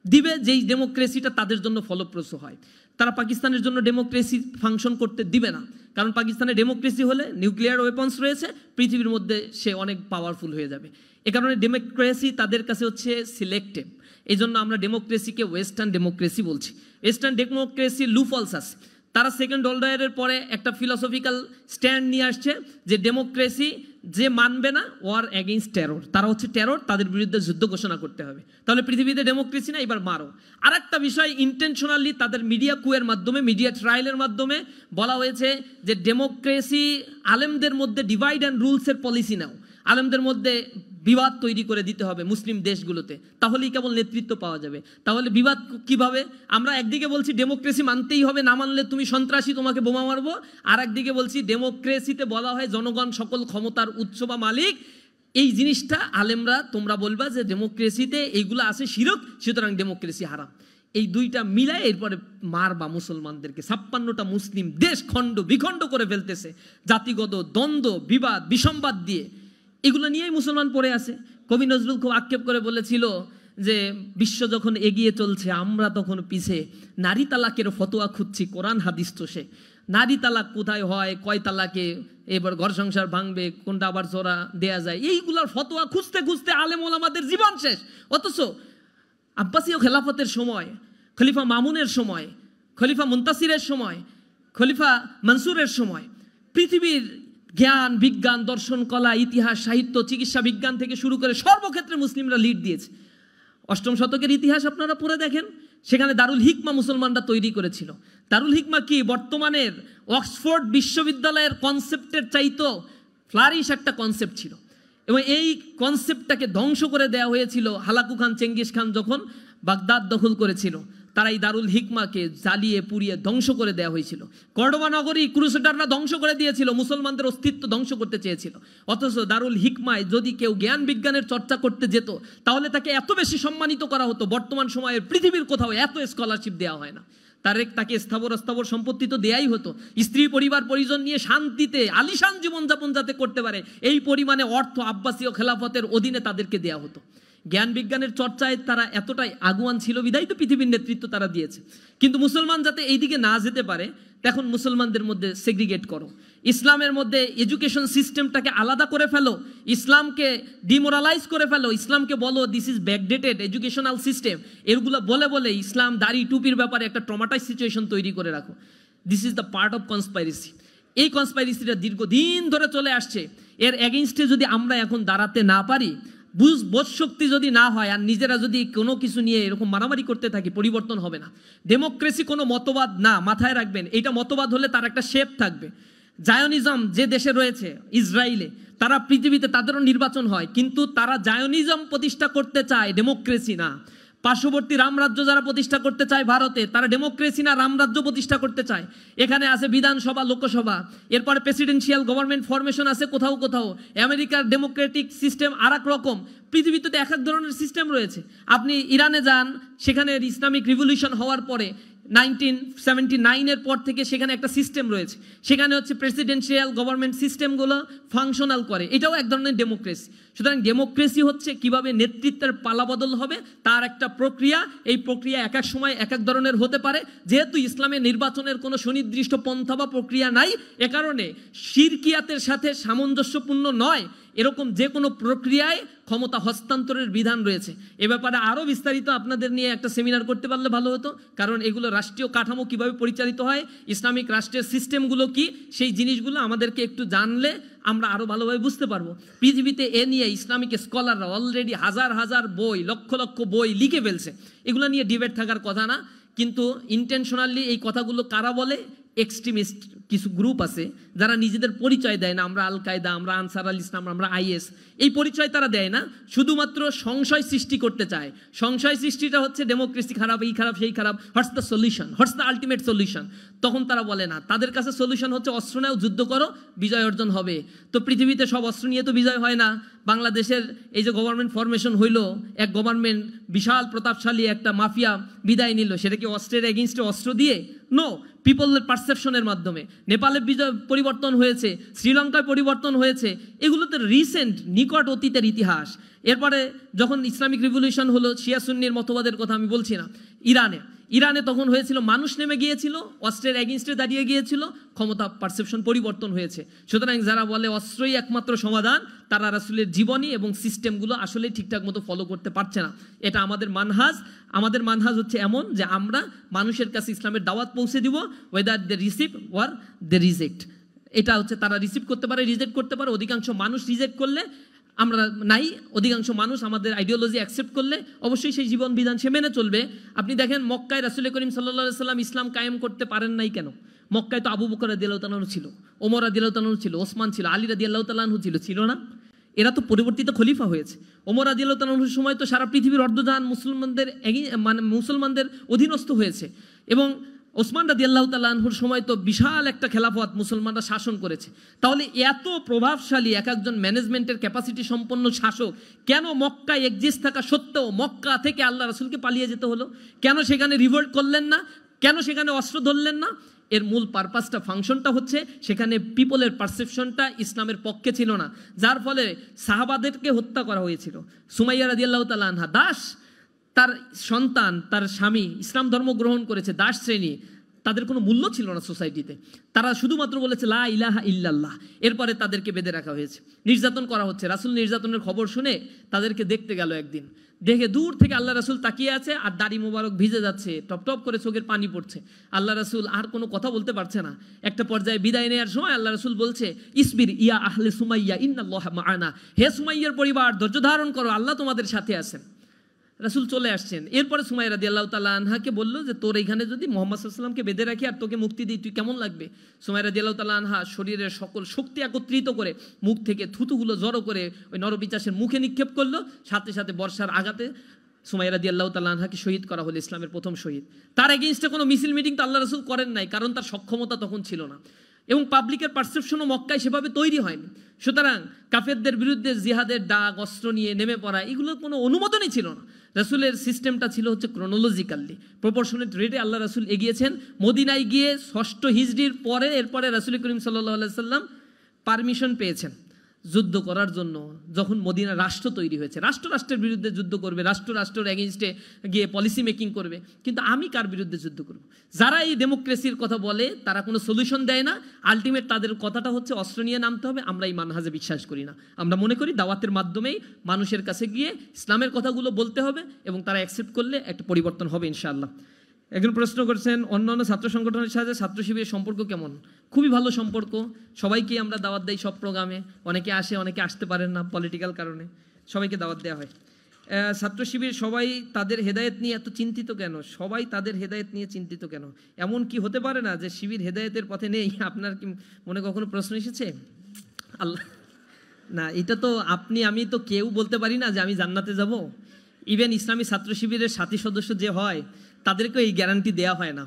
দিবে যেই ডেমোক্রেসিটা তাদের জন্য ফলপ্রসূ হয়। তারা পাকিস্তানের জন্য ডেমোক্রেসি ফাংশন করতে দিবে না, কারণ পাকিস্তানে ডেমোক্রেসি হলে নিউক্লিয়ার ওয়েপন্স রয়েছে, পৃথিবীর মধ্যে সে অনেক পাওয়ারফুল হয়ে যাবে। এ কারণে ডেমোক্রেসি তাদের কাছে হচ্ছে সিলেক্টিভ। এই জন্য আমরা ডেমোক্রেসিকে ওয়েস্টার্ন ডেমোক্রেসি বলছি। ওয়েস্টার্ন ডেমোক্রেসি লুফলস আছে। তারা সেকেন্ড ওয়ার্ল্ড ওয়ারের পরে একটা ফিলসফিক্যাল স্ট্যান্ড নিয়ে আসছে যে ডেমোক্রেসি যে মানবে না ওয়ার এগেইনস্ট টেরর, তারা হচ্ছে টেরর, তাদের বিরুদ্ধে যুদ্ধ ঘোষণা করতে হবে। তাহলে পৃথিবীতে ডেমোক্রেসি না, এবার মারো। আর একটা বিষয় ইন্টেনশনালি তাদের মিডিয়া কুয়ের মাধ্যমে, মিডিয়া ট্রায়ালের মাধ্যমে বলা হয়েছে যে ডেমোক্রেসি আলেমদের মধ্যে ডিভাইড অ্যান্ড রুলসের পলিসি নাও, আলেমদের মধ্যে বিবাদ তৈরি করে দিতে হবে মুসলিম দেশগুলোতে, তাহলেই কেবল নেতৃত্ব পাওয়া যাবে। তাহলে বিবাদ কিভাবে? আমরা একদিকে বলছি ডেমোক্রেসি মানতেই হবে, না মানলে তুমি সন্ত্রাসী, তোমাকে বোমা মারবো। আর একদিকে বলছি ডেমোক্রেসিতে বলা হয় জনগণ সকল ক্ষমতার উৎস বা মালিক। এই জিনিসটা আলেমরা তোমরা বলবা যে ডেমোক্রেসিতে এইগুলো আছে শিরক, সুতরাং ডেমোক্রেসি হারাম। এই দুইটা মিলায় এরপরে মারবা মুসলমানদেরকে। 56টা মুসলিম দেশ খণ্ড বিখণ্ড করে ফেলতেছে জাতিগত দ্বন্দ্ব, বিবাদ, বিসম্বাদ দিয়ে। এগুলো নিয়েই মুসলমান পড়ে আছে। কবি নজরুল খুব আক্ষেপ করে বলেছিল যে বিশ্ব যখন এগিয়ে চলছে আমরা তখন পিছে, নারী তালাকের ফতোয়া খুঁজছি কোরআন হাদিস তো সে। নারী তালাক কোথায় হয়, কয় তালাকে এবার ঘর সংসার ভাঙবে, কোনটা আবার জোড়া দেয়া যায়, এইগুলার ফতোয়া খুঁজতে খুঁজতে আলেম ওলামাদের জীবন শেষ। অথচ আব্বাসীয় খেলাফতের সময়, খলিফা মামুনের সময়, খলিফা মুনতাসিরের সময়, খলিফা মনসুরের সময় পৃথিবীর জ্ঞান, বিজ্ঞান, দর্শন, কলা, ইতিহাস, সাহিত্য, চিকিৎসা বিজ্ঞান থেকে শুরু করে সর্বক্ষেত্রে মুসলিমরা লিড দিয়েছে। 8ম শতকের ইতিহাস আপনারা পড়ে দেখেন, সেখানে দারুল হিকমা মুসলমানরা তৈরি করেছিল। দারুল হিকমা কি বর্তমানের অক্সফোর্ড বিশ্ববিদ্যালয়ের কনসেপ্টের চাইতো ফ্লারিশ একটা কনসেপ্ট ছিল, এবং এই কনসেপ্টটাকে ধ্বংস করে দেওয়া হয়েছিল হালাকু খান, চেঙ্গিস খান যখন বাগদাদ দখল করেছিল। তারা এই দারুল হিকমাকে জ্বালিয়ে পুড়িয়ে ধ্বংস করে দেওয়া হয়েছিল। কর্ডোবা নগরী ক্রুসেডাররা ধ্বংস করে দিয়েছিল, মুসলমানদের অস্তিত্ব ধ্বংস করতে চেয়েছিল। অথচ দারুল হিকমায় যদি কেউ জ্ঞান বিজ্ঞানের চর্চা করতে যেত তাহলে তাকে এত বেশি সম্মানিত করা হতো, বর্তমান সময়ের পৃথিবীর কোথাও এত স্কলারশিপ দেওয়া হয় না। তাকে স্থাবর সম্পত্তি তো দেয়াই হতো, স্ত্রী পরিবার পরিজন নিয়ে শান্তিতে আলিশান জীবনযাপন যাতে করতে পারে এই পরিমাণে অর্থ আব্বাসীয় খেলাফতের অধীনে তাদেরকে দেওয়া হতো। জ্ঞান বিজ্ঞানের চর্চায় তারা এতটাই আগুয়ান ছিল বিধায় তো পৃথিবীর নেতৃত্ব তারা দিয়েছে। কিন্তু মুসলমান যাতে এইদিকে না যেতে পারে, তখন মুসলমানদের মধ্যে সেগ্রিগেট করো, ইসলামের মধ্যে এডুকেশন সিস্টেমটাকে আলাদা করে ফেলো, ইসলামকে ডিমোরালাইজ করে ফেলো, ইসলামকে বলো this is backdated educational system. এগুলো বলে বলে ইসলাম দাড়ি টুপির ব্যাপারে একটা ট্রমাটাইজ সিচুয়েশন তৈরি করে রাখো। This is the part of conspiracy. এই কনস্পাইরেসিটা দীর্ঘদিন ধরে চলে আসছে। এর এগেইনস্টে যদি আমরা এখন দাঁড়াতে না পারি, বোধ শক্তি যদি না হয়, আর নিজেরা যদি কোনো কিছু নিয়ে এরকম মারামারি করতে থাকি, পরিবর্তন হবে না। ডেমোক্রেসি কোনো মতবাদ না, মাথায় রাখবেন। এটা মতবাদ হলে তার একটা শেপ থাকবে। জায়নিজম যে দেশে রয়েছে ইসরায়েলে, তারা পৃথিবীতে তাদেরও নির্বাচন হয়, কিন্তু তারা জায়নিজম প্রতিষ্ঠা করতে চায়, ডেমোক্রেসি না। পার্শ্ববর্তী রামরাজ্য যারা প্রতিষ্ঠা করতে চায় ভারতে, তারা ডেমোক্রেসি না রামরাজ্য প্রতিষ্ঠা করতে চায়। এখানে আছে বিধানসভা, লোকসভা, এরপরে প্রেসিডেন্সিয়াল গভর্নমেন্ট ফরমেশন আছে কোথাও কোথাও। আমেরিকার ডেমোক্রেটিক সিস্টেম আর এক রকম। পৃথিবীতে তো এক এক ধরনের সিস্টেম রয়েছে। আপনি ইরানে যান, সেখানে ইসলামিক রিভলিউশন হওয়ার পরে 1979-এর পর থেকে সেখানে একটা সিস্টেম রয়েছে, সেখানে হচ্ছে প্রেসিডেন্সিয়াল গভর্নমেন্ট সিস্টেমগুলো ফাংশনাল করে, এটাও এক ধরনের ডেমোক্রেসি। সুতরাং ডেমোক্রেসি হচ্ছে কিভাবে নেতৃত্বের পালাবদল হবে তার একটা প্রক্রিয়া। এই প্রক্রিয়া এক এক সময় এক এক ধরনের হতে পারে। যেহেতু ইসলামে নির্বাচনের কোনো সুনির্দিষ্ট পন্থা বা প্রক্রিয়া নাই, এ কারণে শিরকিয়াতের সাথে সামঞ্জস্যপূর্ণ নয় এরকম যে কোনো প্রক্রিয়ায় ক্ষমতা হস্তান্তরের বিধান রয়েছে। এ ব্যাপারে আরও বিস্তারিত আপনাদের নিয়ে একটা সেমিনার করতে পারলে ভালো হতো, কারণ এগুলো রাষ্ট্রীয় কাঠামো কিভাবে পরিচালিত হয়, ইসলামিক রাষ্ট্রের সিস্টেমগুলো কি, সেই জিনিসগুলো আমাদেরকে একটু জানলে আমরা আরও ভালোভাবে বুঝতে পারবো। পৃথিবীতে এ নিয়ে ইসলামিক স্কলাররা অলরেডি হাজার হাজার বই, লক্ষ লক্ষ বই লিখে ফেলছে। এগুলো নিয়ে ডিবেট থাকার কথা না, কিন্তু ইন্টেনশনালি এই কথাগুলো কারা বলে? এক্সট্রিমিস্ট কিছু গ্রুপ আছে যারা নিজেদের পরিচয় দেয় না, আমরা আল কায়দা, আমরা আনসার আল ইসলাম, আমরা আইএস, এই পরিচয় তারা দেয় না, শুধুমাত্র সংশয় সৃষ্টি করতে চায়। সংশয় সৃষ্টিটা হচ্ছে ডেমোক্রেসি খারাপ, এই খারাপ, সেই খারাপ, what's the solution, what's the ultimate solution. তখন তারা বলে না, তাদের কাছে সলিউশন হচ্ছে অস্ত্র নাও, যুদ্ধ করো, বিজয় অর্জন হবে। তো পৃথিবীতে সব অস্ত্র নিয়ে তো বিজয় হয় না। বাংলাদেশের এই যে গভর্নমেন্ট ফরমেশন হইল, এক গভর্নমেন্ট বিশাল প্রতাপশালী একটা মাফিয়া বিদায় নিল, সেটা কি অস্ত্রের এগেইনস্টে অস্ত্র দিয়ে? নো, পিপলের পারসেপশনের মাধ্যমে। নেপালে পরিবর্তন হয়েছে, শ্রীলঙ্কায় পরিবর্তন হয়েছে, এগুলো তো রিসেন্ট নিকট অতীতের ইতিহাস। এরপরে যখন ইসলামিক রিভলিউশন হলো, শিয়া সুন্নির মতবাদের কথা আমি বলছি না, ইরানে তখন হয়েছিল, মানুষ নেমে গিয়েছিল, অস্ত্রের এগেইনস্টে দাঁড়িয়ে গিয়েছিল, ক্ষমতা পারসেপশন পরিবর্তন হয়েছে। সুতরাং যারা বলে অস্ত্রই একমাত্র সমাধান, তারা রাসূলের জীবনী এবং সিস্টেমগুলো আসলে ঠিকঠাক মতো ফলো করতে পারছে না। এটা আমাদের মানহাজ হচ্ছে এমন যে আমরা মানুষের কাছে ইসলামের দাওয়াত পৌঁছে দিব, whether they receive or they reject. এটা হচ্ছে তারা রিসিভ করতে পারে, রিজেক্ট করতে পারে। অধিকাংশ মানুষ রিজেক্ট করলে আমরা নাই, অধিকাংশ মানুষ আমাদের আইডিওলজি অ্যাকসেপ্ট করলে অবশ্যই সেই জীবন বিধান সে মেনে চলবে। আপনি দেখেন মক্কায় রাসূল করিম সাল্লাল্লাহু আলাইহি সাল্লাম ইসলাম কায়েম করতে পারেন নাই কেন? মক্কায় তো আবু বকর রাদিয়াল্লাহু তাআলা আনহু ছিল, ওমর রাদিয়াল্লাহু তাআলা আনহু ছিল, ওসমান ছিল, আলী রাদিয়াল্লাহু তাআলা আনহু ছিল না? এরা তো পরিবর্তিত খলিফা হয়েছে। ওমর রাদিয়াল্লাহু তাআলা আনহুর সময় তো সারা পৃথিবীর অর্ধজাহান মুসলমানদের অধীনস্থ হয়েছে, এবং ওসমান রাদিয়াল্লাহু তাআলা আনহুর সময় তো বিশাল একটা খেলাফত মুসলমানরা শাসন করেছে। তাহলে এত প্রভাবশালী একজন ম্যানেজমেন্টের ক্যাপাসিটি সম্পন্ন শাসক কেন মক্কায় এক্সিস্ট থাকা সত্ত্বেও মক্কা থেকে আল্লাহ রাসূলকে পালিয়ে যেতে হলো? কেন সেখানে রিভোল্ট করলেন না? কেন সেখানে অস্ত্র ধরলেন না? এর মূল পারপাসটা, ফাংশনটা হচ্ছে সেখানে পিপলের পারসেপশনটা ইসলামের পক্ষে ছিল না, যার ফলে সাহাবাদেরকে হত্যা করা হয়েছিল। সুমাইয়া রাদিয়াল্লাহু তাআলা আনহা দাস, তার সন্তান, তার স্বামী ইসলাম ধর্ম গ্রহণ করেছে, দাস শ্রেণী, তাদের কোনো মূল্য ছিল না সোসাইটিতে। তারা শুধুমাত্র বলেছে লা ইলাহা ইল্লাল্লাহ। এরপরে তাদেরকে বেঁধে রাখা হয়েছে, নির্যাতন করা হচ্ছে। রাসূল নির্যাতনের খবর শুনে তাদেরকে দেখতে গেল একদিন, দেখে দূর থেকে আল্লাহ রাসূল তাকিয়ে আছে আর দাড়ি মোবারক ভিজে যাচ্ছে, টপ টপ করে চোখের পানি পড়ছে। আল্লাহ রাসূল আর কোনো কথা বলতে পারছে না। একটা পর্যায়ে বিদায় নেওয়ার সময় আল্লাহ রাসূল বলছে, ইসবির ইয়া আহলে সুমাইয়া ইন্নাল্লাহা মাআনা, হে সুমাইয়ার পরিবার ধৈর্য ধারণ করো, আল্লাহ তোমাদের সাথে আছেন। রাসূল চলে আসছেন। এরপরে সুমাইয়া রাদিয়াল্লাহু তাআলা আনহাকে বলল যে তোর এইখানে যদি মুহাম্মদ সাল্লাল্লাহু আলাইহি ওয়াসাল্লামকে বেঁধে রাখি আর তোকে মুক্তি দিই, তুই কেমন লাগবে? সুমাইয়া রাদিয়াল্লাহু তাআলা আনহা শরীরের সকল শক্তি একত্রিত করে মুখ থেকে থুতুগুলো জড়ো করে ওই নরপিচাসের মুখে নিক্ষেপ করলো। সাথে সাথে বর্ষার আঘাতে সুমাইয়া রাদিয়াল্লাহু তাআলা আনহাকে শহীদ করা হলো, ইসলামের প্রথম শহীদ। তার এগেইনস্টে কোনো মিছিল মিটিং তো আল্লাহ রাসূল করেন নাই, কারণ তার সক্ষমতা তখন ছিল না, এবং পাবলিকের পারসেপশনও মক্কায় সেভাবে তৈরি হয়নি। সুতরাং কাফেরদের বিরুদ্ধে জিহাদের ডাক, অস্ত্র নিয়ে নেমে পড়া, এগুলোর কোনো অনুমোদনই ছিল না। রাসূলের সিস্টেমটা ছিল হচ্ছে ক্রোনোলজিক্যালি প্রপোর্শনেট রেটে আল্লাহ রাসূল এগিয়েছেন। মদিনায় গিয়ে 6ষ্ঠ হিজরির পরে এরপরে রাসূল করিম সাল্লাল্লাহু আলাইহি সাল্লাম পারমিশন পেয়েছেন যুদ্ধ করার জন্য। যখন মদিনা রাষ্ট্র তৈরি হয়েছে, রাষ্ট্রের বিরুদ্ধে যুদ্ধ করবে, রাষ্ট্রের এগেইনস্টে গিয়ে পলিসি মেকিং করবে, কিন্তু আমি কার বিরুদ্ধে যুদ্ধ করব? যারা এই ডেমোক্রেসির কথা বলে তারা কোনো সলিউশন দেয় না। আলটিমেট তাদের কথাটা হচ্ছে অস্ত্র নিয়ে নামতে হবে। আমরা এই মানহাজে বিশ্বাস করি না। আমরা মনে করি দাওয়াতের মাধ্যমেই মানুষের কাছে গিয়ে ইসলামের কথাগুলো বলতে হবে, এবং তারা অ্যাকসেপ্ট করলে একটা পরিবর্তন হবে ইনশাআল্লাহ। একজন প্রশ্ন করছেন, অন্যান্য ছাত্র সংগঠনের সাথে ছাত্র শিবিরের সম্পর্ক কেমন? খুবই ভালো সম্পর্ক, সবাইকে আমরা দাওয়াত দেই সব প্রোগ্রামে। অনেকে আসে, অনেকে আসতে পারেন না পলিটিক্যাল কারণে, সবাইকে দাওয়াত দেওয়া হয়। ছাত্র শিবির সবাই তাদের হেদায়েত নিয়ে এত চিন্তিত কেন? সবাই তাদের হেদায়েত নিয়ে চিন্তিত কেন? এমন কি হতে পারে না যে শিবির হেদায়েতের পথে নেই? আপনার কি মনে কখনো প্রশ্ন এসেছে? আল্লাহ না, এটা তো আমি তো কেউ বলতে পারি না যে আমি জান্নাতে যাব। ইভেন ইসলামী ছাত্র শিবিরের সাথী সদস্য যে হয় তাদেরকেও এই গ্যারান্টি দেওয়া হয় না।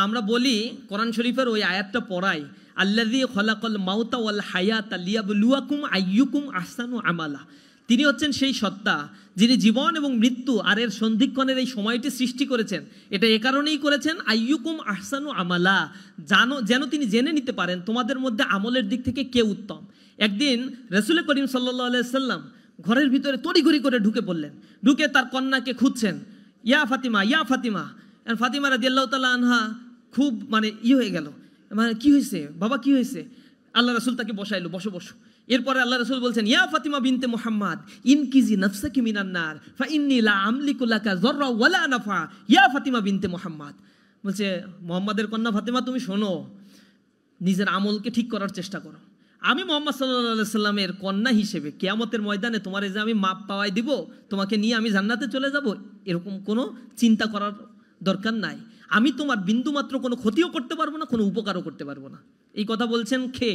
আমরা বলি, কোরআন শরীফের ওই আয়াতটা পড়াই, আল্লাযী খলাকাল মাউতা ওয়াল হায়াতা লিয়াবলুয়াকুম আইয়ুকুম আহসানু আমালা। তিনি হচ্ছেন সেই সত্তা যিনি জীবন এবং মৃত্যু আর এর সন্ধিক্ষণের এই সময়টি সৃষ্টি করেছেন। এটা এ কারণেই করেছেন, আইয়ুকুম আহসানু আমালা, যেন তিনি জেনে নিতে পারেন তোমাদের মধ্যে আমলের দিক থেকে কে উত্তম। একদিন রাসূল করিম সাল্লাল্লাহু আলাইহি সাল্লাম ঘরের ভিতরে তড়িঘড়ি করে ঢুকে পড়লেন, ঢুকে তার কন্যাকে খুঁজছেন, ইয়া ফাতিমা, ইয়া ফাতিমা। ফাতিমা রাদিয়াল্লাহু তাআলা আনহা খুব হয়ে গেল, কি হয়েছে বাবা, কি হয়েছে? আল্লাহ রাসূল তাকে বসাইলো, বসো বসো। এরপরে আল্লাহ রাসূল বলছেন, ইয়া ফাতিমা বিনতে মুহাম্মদ ইনকিজি নাফসাকি মিনান নার ফা ইন্নী লা আমলিকু লাকা যাররা ওয়ালা নাফা, ইয়া ফাতিমা বিনতে মুহাম্মদ। বলছে, মুহাম্মাদের কন্যা ফাতিমা, তুমি শোনো, নিজের আমলকে ঠিক করার চেষ্টা করো। আমি মুহাম্মদ সাল্লাল্লাহু আলাইহি সাল্লামের কন্যা হিসেবে কিয়ামতের ময়দানে তোমার যে আমি মাপ পাওয়াই দিব, তোমাকে নিয়ে আমি জান্নাতে চলে যাব, এরকম কোনো চিন্তা করার দরকার নাই। আমি তোমার বিন্দুমাত্র কোনো ক্ষতিও করতে পারবো না, কোনো উপকারও করতে পারবো না। এই কথা বলছেন কে?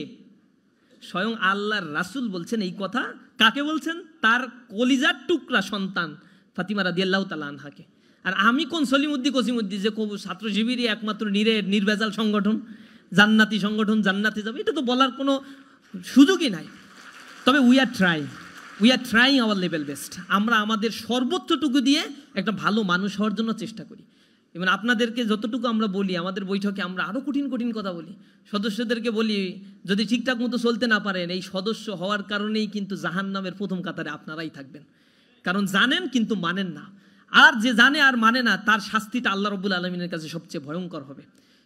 স্বয়ং আল্লাহর রাসূল বলছেন এই কথা। কাকে বলছেন? তার কলিজার টুকরা সন্তান ফাতিমা রাদিয়াল্লাহু তাআলা আনহাকে। আর আমি কোন সলিমুদ্দি কসিমুদ্দি যে ছাত্র শিবিরই একমাত্র নির্ভেজাল সংগঠন, জান্নাতি সংগঠন, জান্নাতে যাবে, এটা তো বলার কোনো সুযোগই নাই। তবে we are trying hour level best. আমরা আমাদের সর্বোচ্চটুকু দিয়ে একটা ভালো মানুষ হওয়ার জন্য চেষ্টা করি। এবং আপনাদেরকে যতটুকু আমরা বলি, আমাদের বৈঠকে আমরা আরও কঠিন কঠিন কথা বলি। সদস্যদেরকে বলি, যদি ঠিকঠাক মতো চলতে না পারেন, এই সদস্য হওয়ার কারণেই কিন্তু জাহান্নামের প্রথম কাতারে আপনারাই থাকবেন। কারণ জানেন কিন্তু মানেন না। আর যে জানে আর মানে না তার শাস্তিটা আল্লাহ রাব্বুল আলামিনের কাছে সবচেয়ে ভয়ঙ্কর হবে।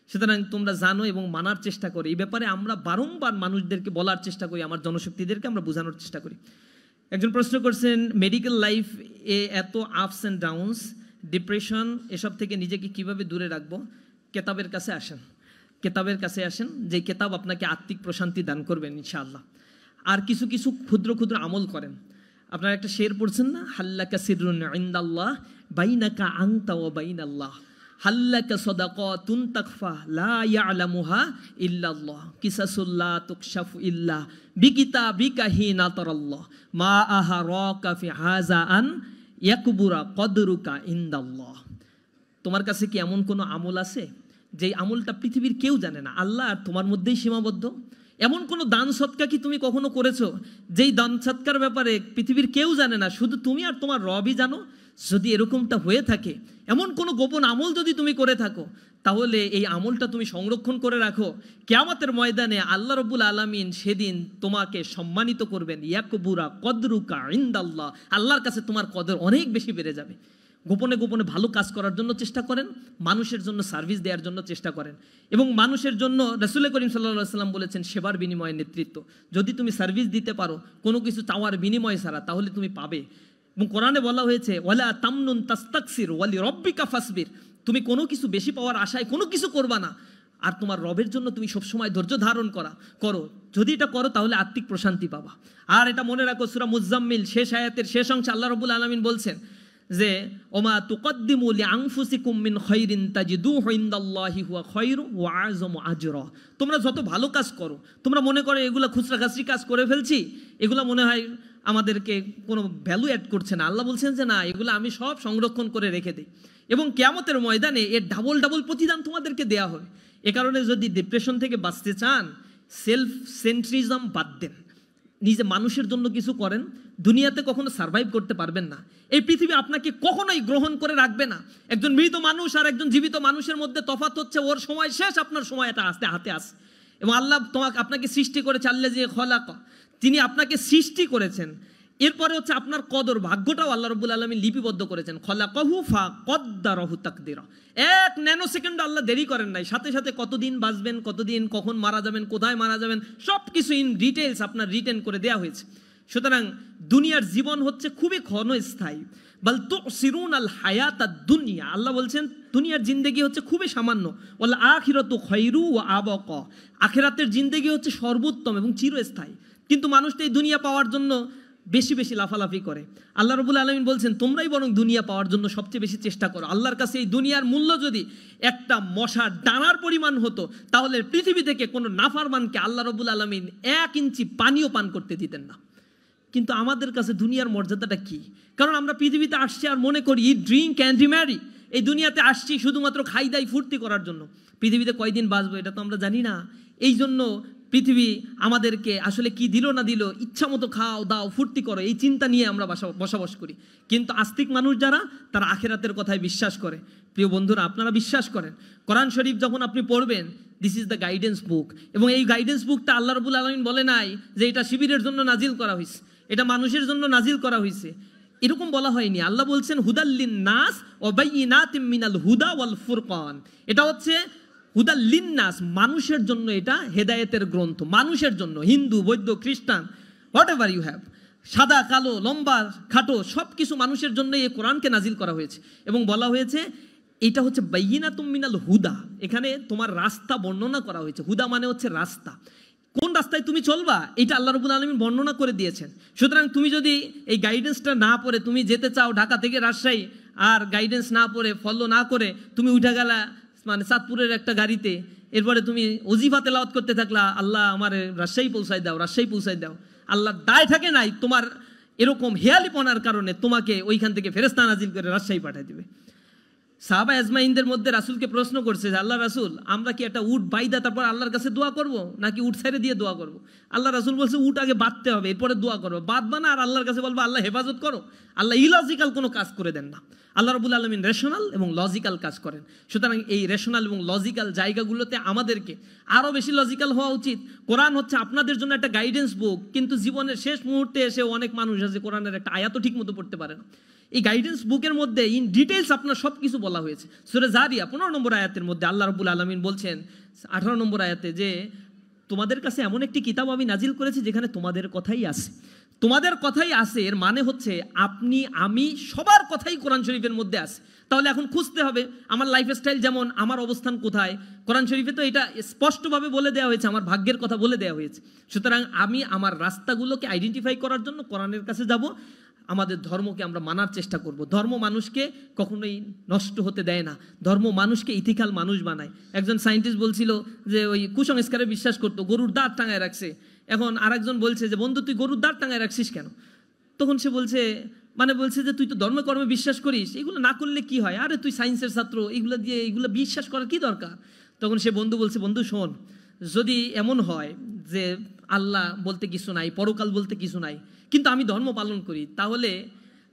সুতরাং তোমরা জানো এবং মানার চেষ্টা করো। এই ব্যাপারে আমরা বারংবার মানুষদেরকে বলার চেষ্টা করি, আমার জনশক্তিদেরকে আমরা বোঝানোর চেষ্টা করি। একজন প্রশ্ন করছেন, মেডিকেল লাইফ এ এত আপস অ্যান্ড ডাউনস, ডিপ্রেশন এসব থেকে নিজেকে কিভাবে দূরে রাখবো? কেতাবের কাছে আসেন, কেতাবের কাছে আসেন, যে কেতাব আপনাকে আত্মিক প্রশান্তি দান করবেন ইনশাআল্লাহ। আর কিছু কিছু ক্ষুদ্র ক্ষুদ্র আমল করেন। আপনারা একটা শের পড়ছেন না, হাল্লাকা সিররুন ইনদাল্লাহ বাইনাকা আনতা ওয়া বাইনাল্লাহ, হাল্লাকা সাদাকাতুন তাকফা লা ইয়ালামুহা ইল্লাল্লাহ, কিসাসুল্লাহ তুকশাফু ইল্লা বিকিতাবিকা হিনা তারাল্লাহ, মা আহারাকা ফি হাযা আন ইয়াকবুরা কদরুকা ইনদাল্লাহ। তোমার কাছে কি এমন কোনো আমল আছে যেই আমলটা পৃথিবীর কেউ জানে না, আল্লাহ আর তোমার মধ্যেই সীমাবদ্ধ? এমন কোনো দান সৎকা কি তুমি কখনো করেছো যেই দান সৎকার ব্যাপারে পৃথিবীর কেউ জানে না, শুধু তুমি আর তোমার রবই জানো? যদি এরকমটা হয়ে থাকে, এমন কোনো গোপন আমল যদি তুমি করে থাকো, তাহলে এই আমলটা তুমি সংরক্ষণ করে রাখো। কিয়ামতের ময়দানে আল্লাহ রাব্বুল আলামিন সেদিন তোমাকে সম্মানিত করবেন, ইয়াকবুরা কদরুকা ইনদাল্লাহ, আল্লাহর কাছে তোমার কদর অনেক বেশি বেড়ে যাবে। গোপনে গোপনে ভালো কাজ করার জন্য চেষ্টা করেন, মানুষের জন্য সার্ভিস দেওয়ার জন্য চেষ্টা করেন, এবং মানুষের জন্য রাসূল করিম সাল্লাল্লাহু আলাইহি ওয়াসাল্লাম বলেছেন সেবার বিনিময়ে নেতৃত্ব। যদি তুমি সার্ভিস দিতে পারো কোনো কিছু চাওয়ার বিনিময় ছাড়া, তাহলে তুমি পাবে। এবং কোরআনে বলা হয়েছে, ওয়ালা তামনুন তাস্তাকসির ওয়ালি রব্বিকা ফাসবির, তুমি কোনো কিছু বেশি পাওয়ার আশায় কোনো কিছু করবা না, আর তোমার রবের জন্য তুমি সবসময় ধৈর্য ধারণ করো। যদি এটা করো তাহলে আত্মিক প্রশান্তি পাবা। আর এটা মনে রাখো, সূরা মুজাম্মিল শেষ আয়াতের শেষ অংশে আল্লাহ রাব্বুল আলামিন বলছেন যে ওমা তুকদ্দিমু লিআনফুসিকুম মিন খাইরিন তাজিদুহু ইনদাল্লাহি হুয়া খায়রু ওয়া আযমু আজরা। তোমরা যত ভালো কাজ করো, তোমরা মনে করো এগুলা খুচরা খাসরি কাজ করে ফেলছি, এগুলা মনে হয় আমাদেরকে কোনো ভ্যালু অ্যাড করছে না। আল্লাহ বলছেন যে না, এগুলো আমি সব সংরক্ষণ করে রেখে দিই, এবং কিয়ামতের ময়দানে এর ডাবল ডাবল প্রতিদান তোমাদেরকে দেয়া হবে। এ কারণে যদি ডিপ্রেশন থেকে বাঁচতে চান, সেলফ সেন্ট্রিজম বাদ দেন, নিজে মানুষের জন্য কিছু করেন, দুনিয়াতে কখনো সার্ভাইভ করতে পারবেন না। এই পৃথিবী আপনাকে কখনোই গ্রহণ করে রাখবে না। একজন মৃত মানুষ আর একজন জীবিত মানুষের মধ্যে তফাৎ হচ্ছে ওর সময় শেষ, আপনার সময় এটা আসতে হাতে আসে। এবং আল্লাহ আপনাকে সৃষ্টি করেছে, আল্লাহ যে খলাক, তিনি আপনাকে সৃষ্টি করেছেন। এরপরে হচ্ছে আপনার কদর, ভাগ্যটাও আল্লাহ রাব্বুল আলামিন লিপিবদ্ধ করেছেন। খলাকাহু ফাকদ্দারাহু তাকদীরা, এক ন্যানো সেকেন্ড আল্লাহ দেরি করেন নাই, সাথে সাথে কতদিন বাঁচবেন, কতদিন কখন মারা যাবেন, কোথায় মারা যাবেন, সব কিছু ইন ডিটেইলস আপনার রিটেন করে দেওয়া হয়েছে। সুতরাং দুনিয়ার জীবন হচ্ছে খুবই ক্ষণস্থায়ী। বাল তুসিরুনাল হায়াতাদ দুনিয়া, আল্লাহ বলছেন দুনিয়ার জিন্দেগি হচ্ছে খুবই সামান্য। ওয়াল আখিরাতু খায়রু ওয়া আবকা, আখিরাতের জিন্দেগি হচ্ছে সর্বোত্তম এবং চিরস্থায়ী। কিন্তু মানুষ তো এই দুনিয়া পাওয়ার জন্য বেশি বেশি লাফালাফি করে। আল্লাহ রাব্বুল আলামিন বলছেন তোমরাই বরং দুনিয়া পাওয়ার জন্য সবচেয়ে বেশি চেষ্টা করো। আল্লাহর কাছে এই দুনিয়ার মূল্য যদি একটা মশার ডানার পরিমাণ হতো, তাহলে পৃথিবী থেকে কোনো নাফরমানকে আল্লাহ রাব্বুল আলামিন 1 ইঞ্চি পানিও পান করতে দিতেন না। কিন্তু আমাদের কাছে দুনিয়ার মর্যাদাটা কি? কারণ আমরা পৃথিবীতে আসছি আর মনে করি ইট, ড্রিঙ্ক অ্যান্ড রিম্যারি। এই দুনিয়াতে আসছি শুধুমাত্র খাই দাই ফুর্তি করার জন্য। পৃথিবীতে কয়দিন বাঁচবো এটা তো আমরা জানি না। এই জন্য পৃথিবী আমাদেরকে আসলে কি দিল না দিল, ইচ্ছা মতো খাও দাও ফুর্তি করো, এই চিন্তা নিয়ে আমরা বসবাস করি। কিন্তু আস্তিক মানুষ যারা, তারা আখিরাতের কথায় বিশ্বাস করে। প্রিয় বন্ধুরা, আপনারা বিশ্বাস করেন, কোরআন শরীফ যখন আপনি পড়বেন, দিস ইজ দ্য গাইডেন্স বুক, এবং এই গাইডেন্স বুকটা আল্লাহ রাব্বুল আলামিন বলে নাই যে এটা শিবিরের জন্য নাজিল করা হয়েছে, এটা মানুষের জন্য নাজিল করা হয়েছে, এরকম বলা হয়নি। আল্লাহ বলছেন হুদাল্লিন নাস ওয়া বাইয়িনাতিম মিনাল হুদা ওয়াল ফুরকান, এটা হচ্ছে হুদাল্লিন নাস, মানুষের জন্য, এটা হেদায়েতের গ্রন্থ মানুষের জন্য। হিন্দু, বৌদ্ধ, খ্রিস্টান, হোয়াট এভার ইউ হ্যাভ, সাদা কালো লম্বা খাটো সব কিছু মানুষের জন্য এই কোরআনকে নাজিল করা হয়েছে। এবং বলা হয়েছে এটা হচ্ছে বাইয়িনাতুম মিনাল হুদা, এখানে তোমার রাস্তা বর্ণনা করা হয়েছে। হুদা মানে হচ্ছে রাস্তা, কোন রাস্তায় তুমি চলবা এটা আল্লাহ রাব্বুল আলামিন বর্ণনা করে দিয়েছেন। সুতরাং তুমি যদি এই গাইডেন্সটা না পড়ে তুমি যেতে চাও ঢাকা থেকে রাজশাহী, আর গাইডেন্স না পড়ে ফলো না করে তুমি উঠে গেলা মানে চাঁদপুরের একটা গাড়িতে, এরপরে তুমি ওজিফা তেলাওয়াত করতে থাকলা, আল্লাহ আমার রাজশাহী পৌঁছায় দাও, রাজশাহী পৌঁছায় দাও, আল্লাহ দায় থাকে নাই তোমার এরকম হেয়ালিপনার কারণে তোমাকে ওইখান থেকে ফেরেশতা নাজিল করে রাজশাহী পাঠিয়ে দিবে। সাহাবা আজমাইনদের মধ্যে রাসূলকে প্রশ্ন করছে যে আল্লাহ রাসূল, আমরা কি একটা উট বাইদা তারপর আল্লাহর কাছে দোয়া করব, নাকি উট ছেড়ে দিয়ে দোয়া করব? আল্লাহ রাসূল বলছে উট আগে বাঁধতে হবে, এরপরে দোয়া করবো। বাঁধবা না আর আল্লাহর কাছে বলবো আল্লাহ হেফাজত করো। আল্লাহ ইলজিক্যাল কোনো কাজ করে দেন না। আল্লাহ রাব্বুল আলামিন রেশনাল এবং লজিক্যাল কাজ করেন। সুতরাং এই রেশনাল এবং লজিক্যাল জায়গাগুলোতে আমাদেরকে আরও বেশি লজিক্যাল হওয়া উচিত। কোরআন হচ্ছে আপনাদের জন্য একটা গাইডেন্স বুক, কিন্তু জীবনের শেষ মুহূর্তে এসে অনেক মানুষ আছে কোরআনের একটা আয়াতও ঠিক মতো পড়তে পারে না। এই গাইডেন্স বুকের মধ্যে ইন ডিটেলস আপনার সব কিছু বলা হয়েছে। সূরা জারিয়া 15 নম্বর আয়াতের মধ্যে আল্লাহ রাব্বুল আলামিন বলছেন 18 নম্বর আয়াতে যে তোমাদের কাছে এমন একটি কিতাব আমি নাজিল করেছি যেখানে তোমাদের কথাই আছে। তোমাদের কথাই আছে এর মানে হচ্ছে আপনি আমি সবার কথাই কোরআন শরীফের মধ্যে আছে। তাহলে এখন খুঁজতে হবে আমার লাইফস্টাইল যেমন, আমার অবস্থান কোথায়। কোরআন শরীফে তো এটা স্পষ্টভাবে বলে দেওয়া হয়েছে, আমার ভাগ্যের কথা বলে দেওয়া হয়েছে। সুতরাং আমি আমার রাস্তাগুলোকে আইডেন্টিফাই করার জন্য কোরআনের কাছে যাব, আমাদের ধর্মকে আমরা মানার চেষ্টা করব। ধর্ম মানুষকে কখনোই নষ্ট হতে দেয় না, ধর্ম মানুষকে ইথিক্যাল মানুষ বানায়। একজন সায়েন্টিস্ট বলছিল যে ওই কুসংস্কারে বিশ্বাস করতো, গরুর দাঁত টাঙায় রাখছে। এখন আরেকজন বলছে যে বন্ধু তুই গরুর দাঁত টাঙায় রাখছিস কেন? তখন সে বলছে যে তুই তো ধর্মে কর্মে বিশ্বাস করিস, এগুলো না করলে কি হয়? আরে তুই সায়েন্সের ছাত্র, এগুলো বিশ্বাস করার কি দরকার? তখন সে বন্ধু বলছে, বন্ধু শোন, যদি এমন হয় যে আল্লাহ বলতে কিছু নাই, পরকাল বলতে কিছু নাই, কিন্তু আমি ধর্ম পালন করি, তাহলে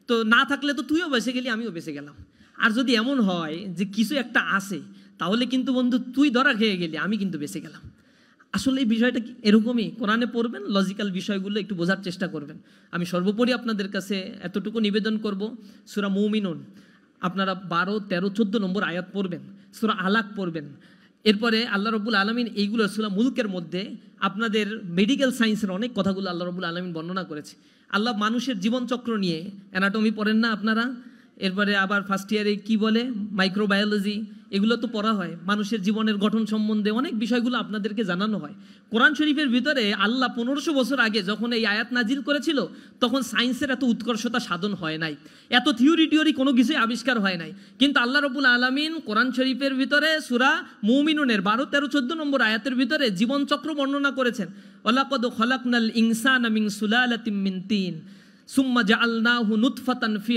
তো না থাকলে তো তুইও বেঁচে গেলি, আমিও বেঁচে গেলাম। আর যদি এমন হয় যে কিছু একটা আছে, তাহলে কিন্তু বন্ধু তুই ধরা খেয়ে গেলি, আমি কিন্তু বেঁচে গেলাম। আসলে এই বিষয়টা এরকমই, কোরআনে পড়বেন, লজিক্যাল বিষয়গুলো একটু বোঝার চেষ্টা করবেন। আমি সর্বোপরি আপনাদের কাছে এতটুকু নিবেদন করব, সূরা মুমিনুন আপনারা 12, 13, 14 নম্বর আয়াত পড়বেন, সূরা আলাক পড়বেন। এরপরে আল্লাহ রাব্বুল আলামিন এইগুলো সূরা মুলকের মধ্যে আপনাদের মেডিকেল সায়েন্সের অনেক কথাগুলো আল্লাহ রাব্বুল আলামিন বর্ণনা করেছে। আল্লাহ মানুষের জীবনচক্র নিয়ে, অ্যানাটমি পড়েন না আপনারা? এরপরে আবার ফার্স্ট ইয়ারে কি বলে মাইক্রোবায়োলজি, এগুলো তো পড়া হয়। মানুষের জীবনের গঠন সম্বন্ধে অনেক বিষয়গুলো আপনাদেরকে জানানো হয়। কোরআন শরীফের ভিতরে আল্লাহ 1500 বছর আগে যখন এই আয়াত নাজিল করেছিল, তখন সায়েন্সের এত উৎকর্ষতা সাধন হয় নাই, এত থিওরি কোনো কিছুই আবিষ্কার হয় নাই। কিন্তু আল্লাহ রাব্বুল আলামিন কোরআন শরীফের ভিতরে সূরা মুমিনুনের 12, 13, 14 নম্বর আয়াতের ভিতরে জীবনচক্র বর্ণনা করেছেন। ওয়ালাকাদ খালাকনাল ইনসানা মিন সুলালাতিন মিন তিন সুম্মা জাআলনাহু নুতফাতান ফি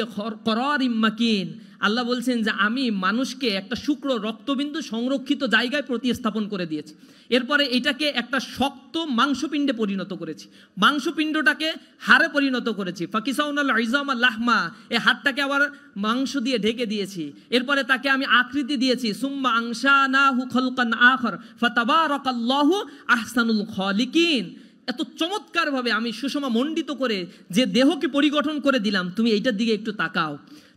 করারিম মাকিন। আল্লাহ বলছেন যে আমি মানুষকে একটা শুক্র রক্তবিন্দু সংরক্ষিত জায়গায় প্রতিস্থাপন করে দিয়েছি। এরপরে এটাকে একটা শক্ত মাংসপিণ্ডে পরিণত করেছি, মাংসপিণ্ডটাকে হাড়ে পরিণত করেছি। ফাকিসাউনাল ইজামা লাহমা, এই হাড়টাকে আবার মাংস দিয়ে ঢেকে দিয়েছি। এরপরে তাকে আমি আকৃতি দিয়েছি। সুম্মা আনশানাহু খালকান আখর ফাতাবারাকাল্লাহু আহসানুল খালিকিন। এত চমৎকারভাবে আমি সুষমা মণ্ডিত করে যে দেহকে পরিগঠন করে দিলাম, তুমি এইটার দিকে একটু তাকাও,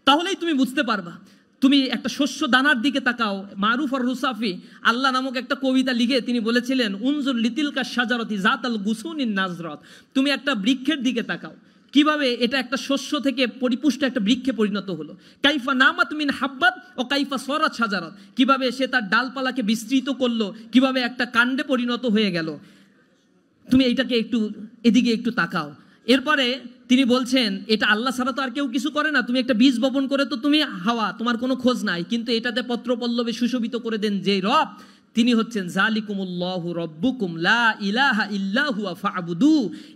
তাহলেই তুমি বুঝতে পারবা। তুমি একটা শস্য দানার দিকে তাকাও। মারুফ আর রুসাফি আল্লাহ নামক একটা কবিতা লিখে তিনি বলেছিলেন, উনজুর লিতিলকা শাজারতি জাতাল গুসুনিন নাজরাত। তুমি একটা বৃক্ষের দিকে তাকাও, কিভাবে এটা একটা শস্য থেকে পরিপুষ্ট একটা বৃক্ষে পরিণত হলো। কাইফা নামাত মিন হাব্বাত ও কাইফা সরাত শাজারাত, কিভাবে সে তার ডালপালাকে বিস্তৃত করলো, কিভাবে একটা কাণ্ডে পরিণত হয়ে গেল। তুমি এইটাকে এদিকে একটু তাকাও। এরপরে তিনি বলছেন এটা আল্লাহ ছাড়া তো আর কেউ কিছু করে না। তুমি একটা বীজ বপন করে তো তুমি হাওয়া, তোমার কোনো খোঁজ নাই, কিন্তু এটাতে পত্র পল্লবে সুশোভিত করে দেন যে রব, তিনি হচ্ছেন জালিকুমুল্লাহু রব্বুকুম লা ইলাহা ইল্লা হুয়া ফা'বুদু।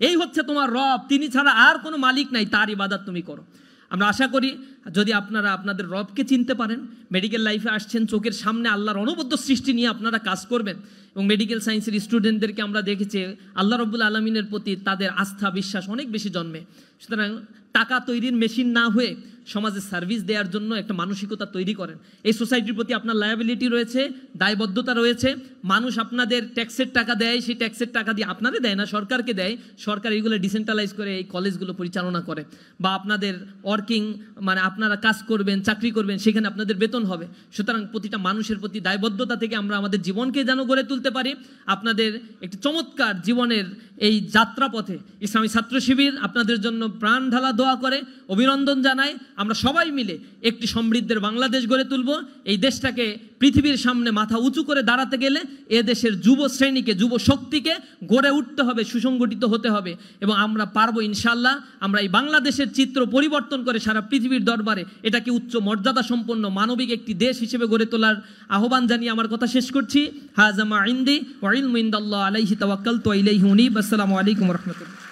এই হচ্ছে তোমার রব, তিনি ছাড়া আর কোনো মালিক নাই, তার ইবাদত তুমি করো। আমরা আশা করি যদি আপনারা আপনাদের রবকে চিনতে পারেন, মেডিকেল লাইফে আসছেন, চোখের সামনে আল্লাহর অনবদ্য সৃষ্টি নিয়ে আপনারা কাজ করবেন। এবং মেডিকেল সায়েন্সের স্টুডেন্টদেরকে আমরা দেখেছি আল্লাহ রাব্বুল আলামিনের প্রতি তাদের আস্থা বিশ্বাস অনেক বেশি জন্মে। সুতরাং টাকা তৈরির মেশিন না হয়ে সমাজে সার্ভিস দেওয়ার জন্য একটা মানসিকতা তৈরি করেন। এই সোসাইটির প্রতি আপনার লায়াবিলিটি রয়েছে, দায়বদ্ধতা রয়েছে। মানুষ আপনাদের ট্যাক্সের টাকা দেয়, সেই ট্যাক্সের টাকা দিয়ে আপনাদের দেয় না, সরকারকে দেয়। সরকার এগুলো ডিসেন্ট্রালাইজ করে এই কলেজগুলো পরিচালনা করে। বা আপনাদের ওয়ার্কিং মানে আপনারা কাজ করবেন, চাকরি করবেন, সেখানে আপনাদের বেতন হবে। সুতরাং প্রতিটা মানুষের প্রতি দায়বদ্ধতা থেকে আমরা আমাদের জীবনকে যেন গড়ে তুলতে পারি। আপনাদের একটি চমৎকার জীবনের এই যাত্রাপথে ইসলামী ছাত্র শিবির আপনাদের জন্য প্রাণ ঢালা দোয়া করে, অভিনন্দন জানায়। আমরা সবাই মিলে একটি সমৃদ্ধের বাংলাদেশ গড়ে তুলব। এই দেশটাকে পৃথিবীর সামনে মাথা উঁচু করে দাঁড়াতে গেলে এ দেশের যুব শ্রেণীকে, যুব শক্তিকে গড়ে উঠতে হবে, সুসংগঠিত হতে হবে। এবং আমরা পারবো ইনশাল্লাহ। আমরা এই বাংলাদেশের চিত্র পরিবর্তন করে সারা পৃথিবীর দরবারে এটাকে উচ্চ মর্যাদা সম্পন্ন মানবিক একটি দেশ হিসেবে গড়ে তোলার আহ্বান জানিয়ে আমার কথা শেষ করছি। হাযা মা ইনদি ওয়া ইলমু ইনদাল্লাহ আলাইহি তাওয়াক্কালতু ওয়া ইলাইহি উনীব। আসসালামু আলাইকুম ওয়া রাহমাতুল্লাহ।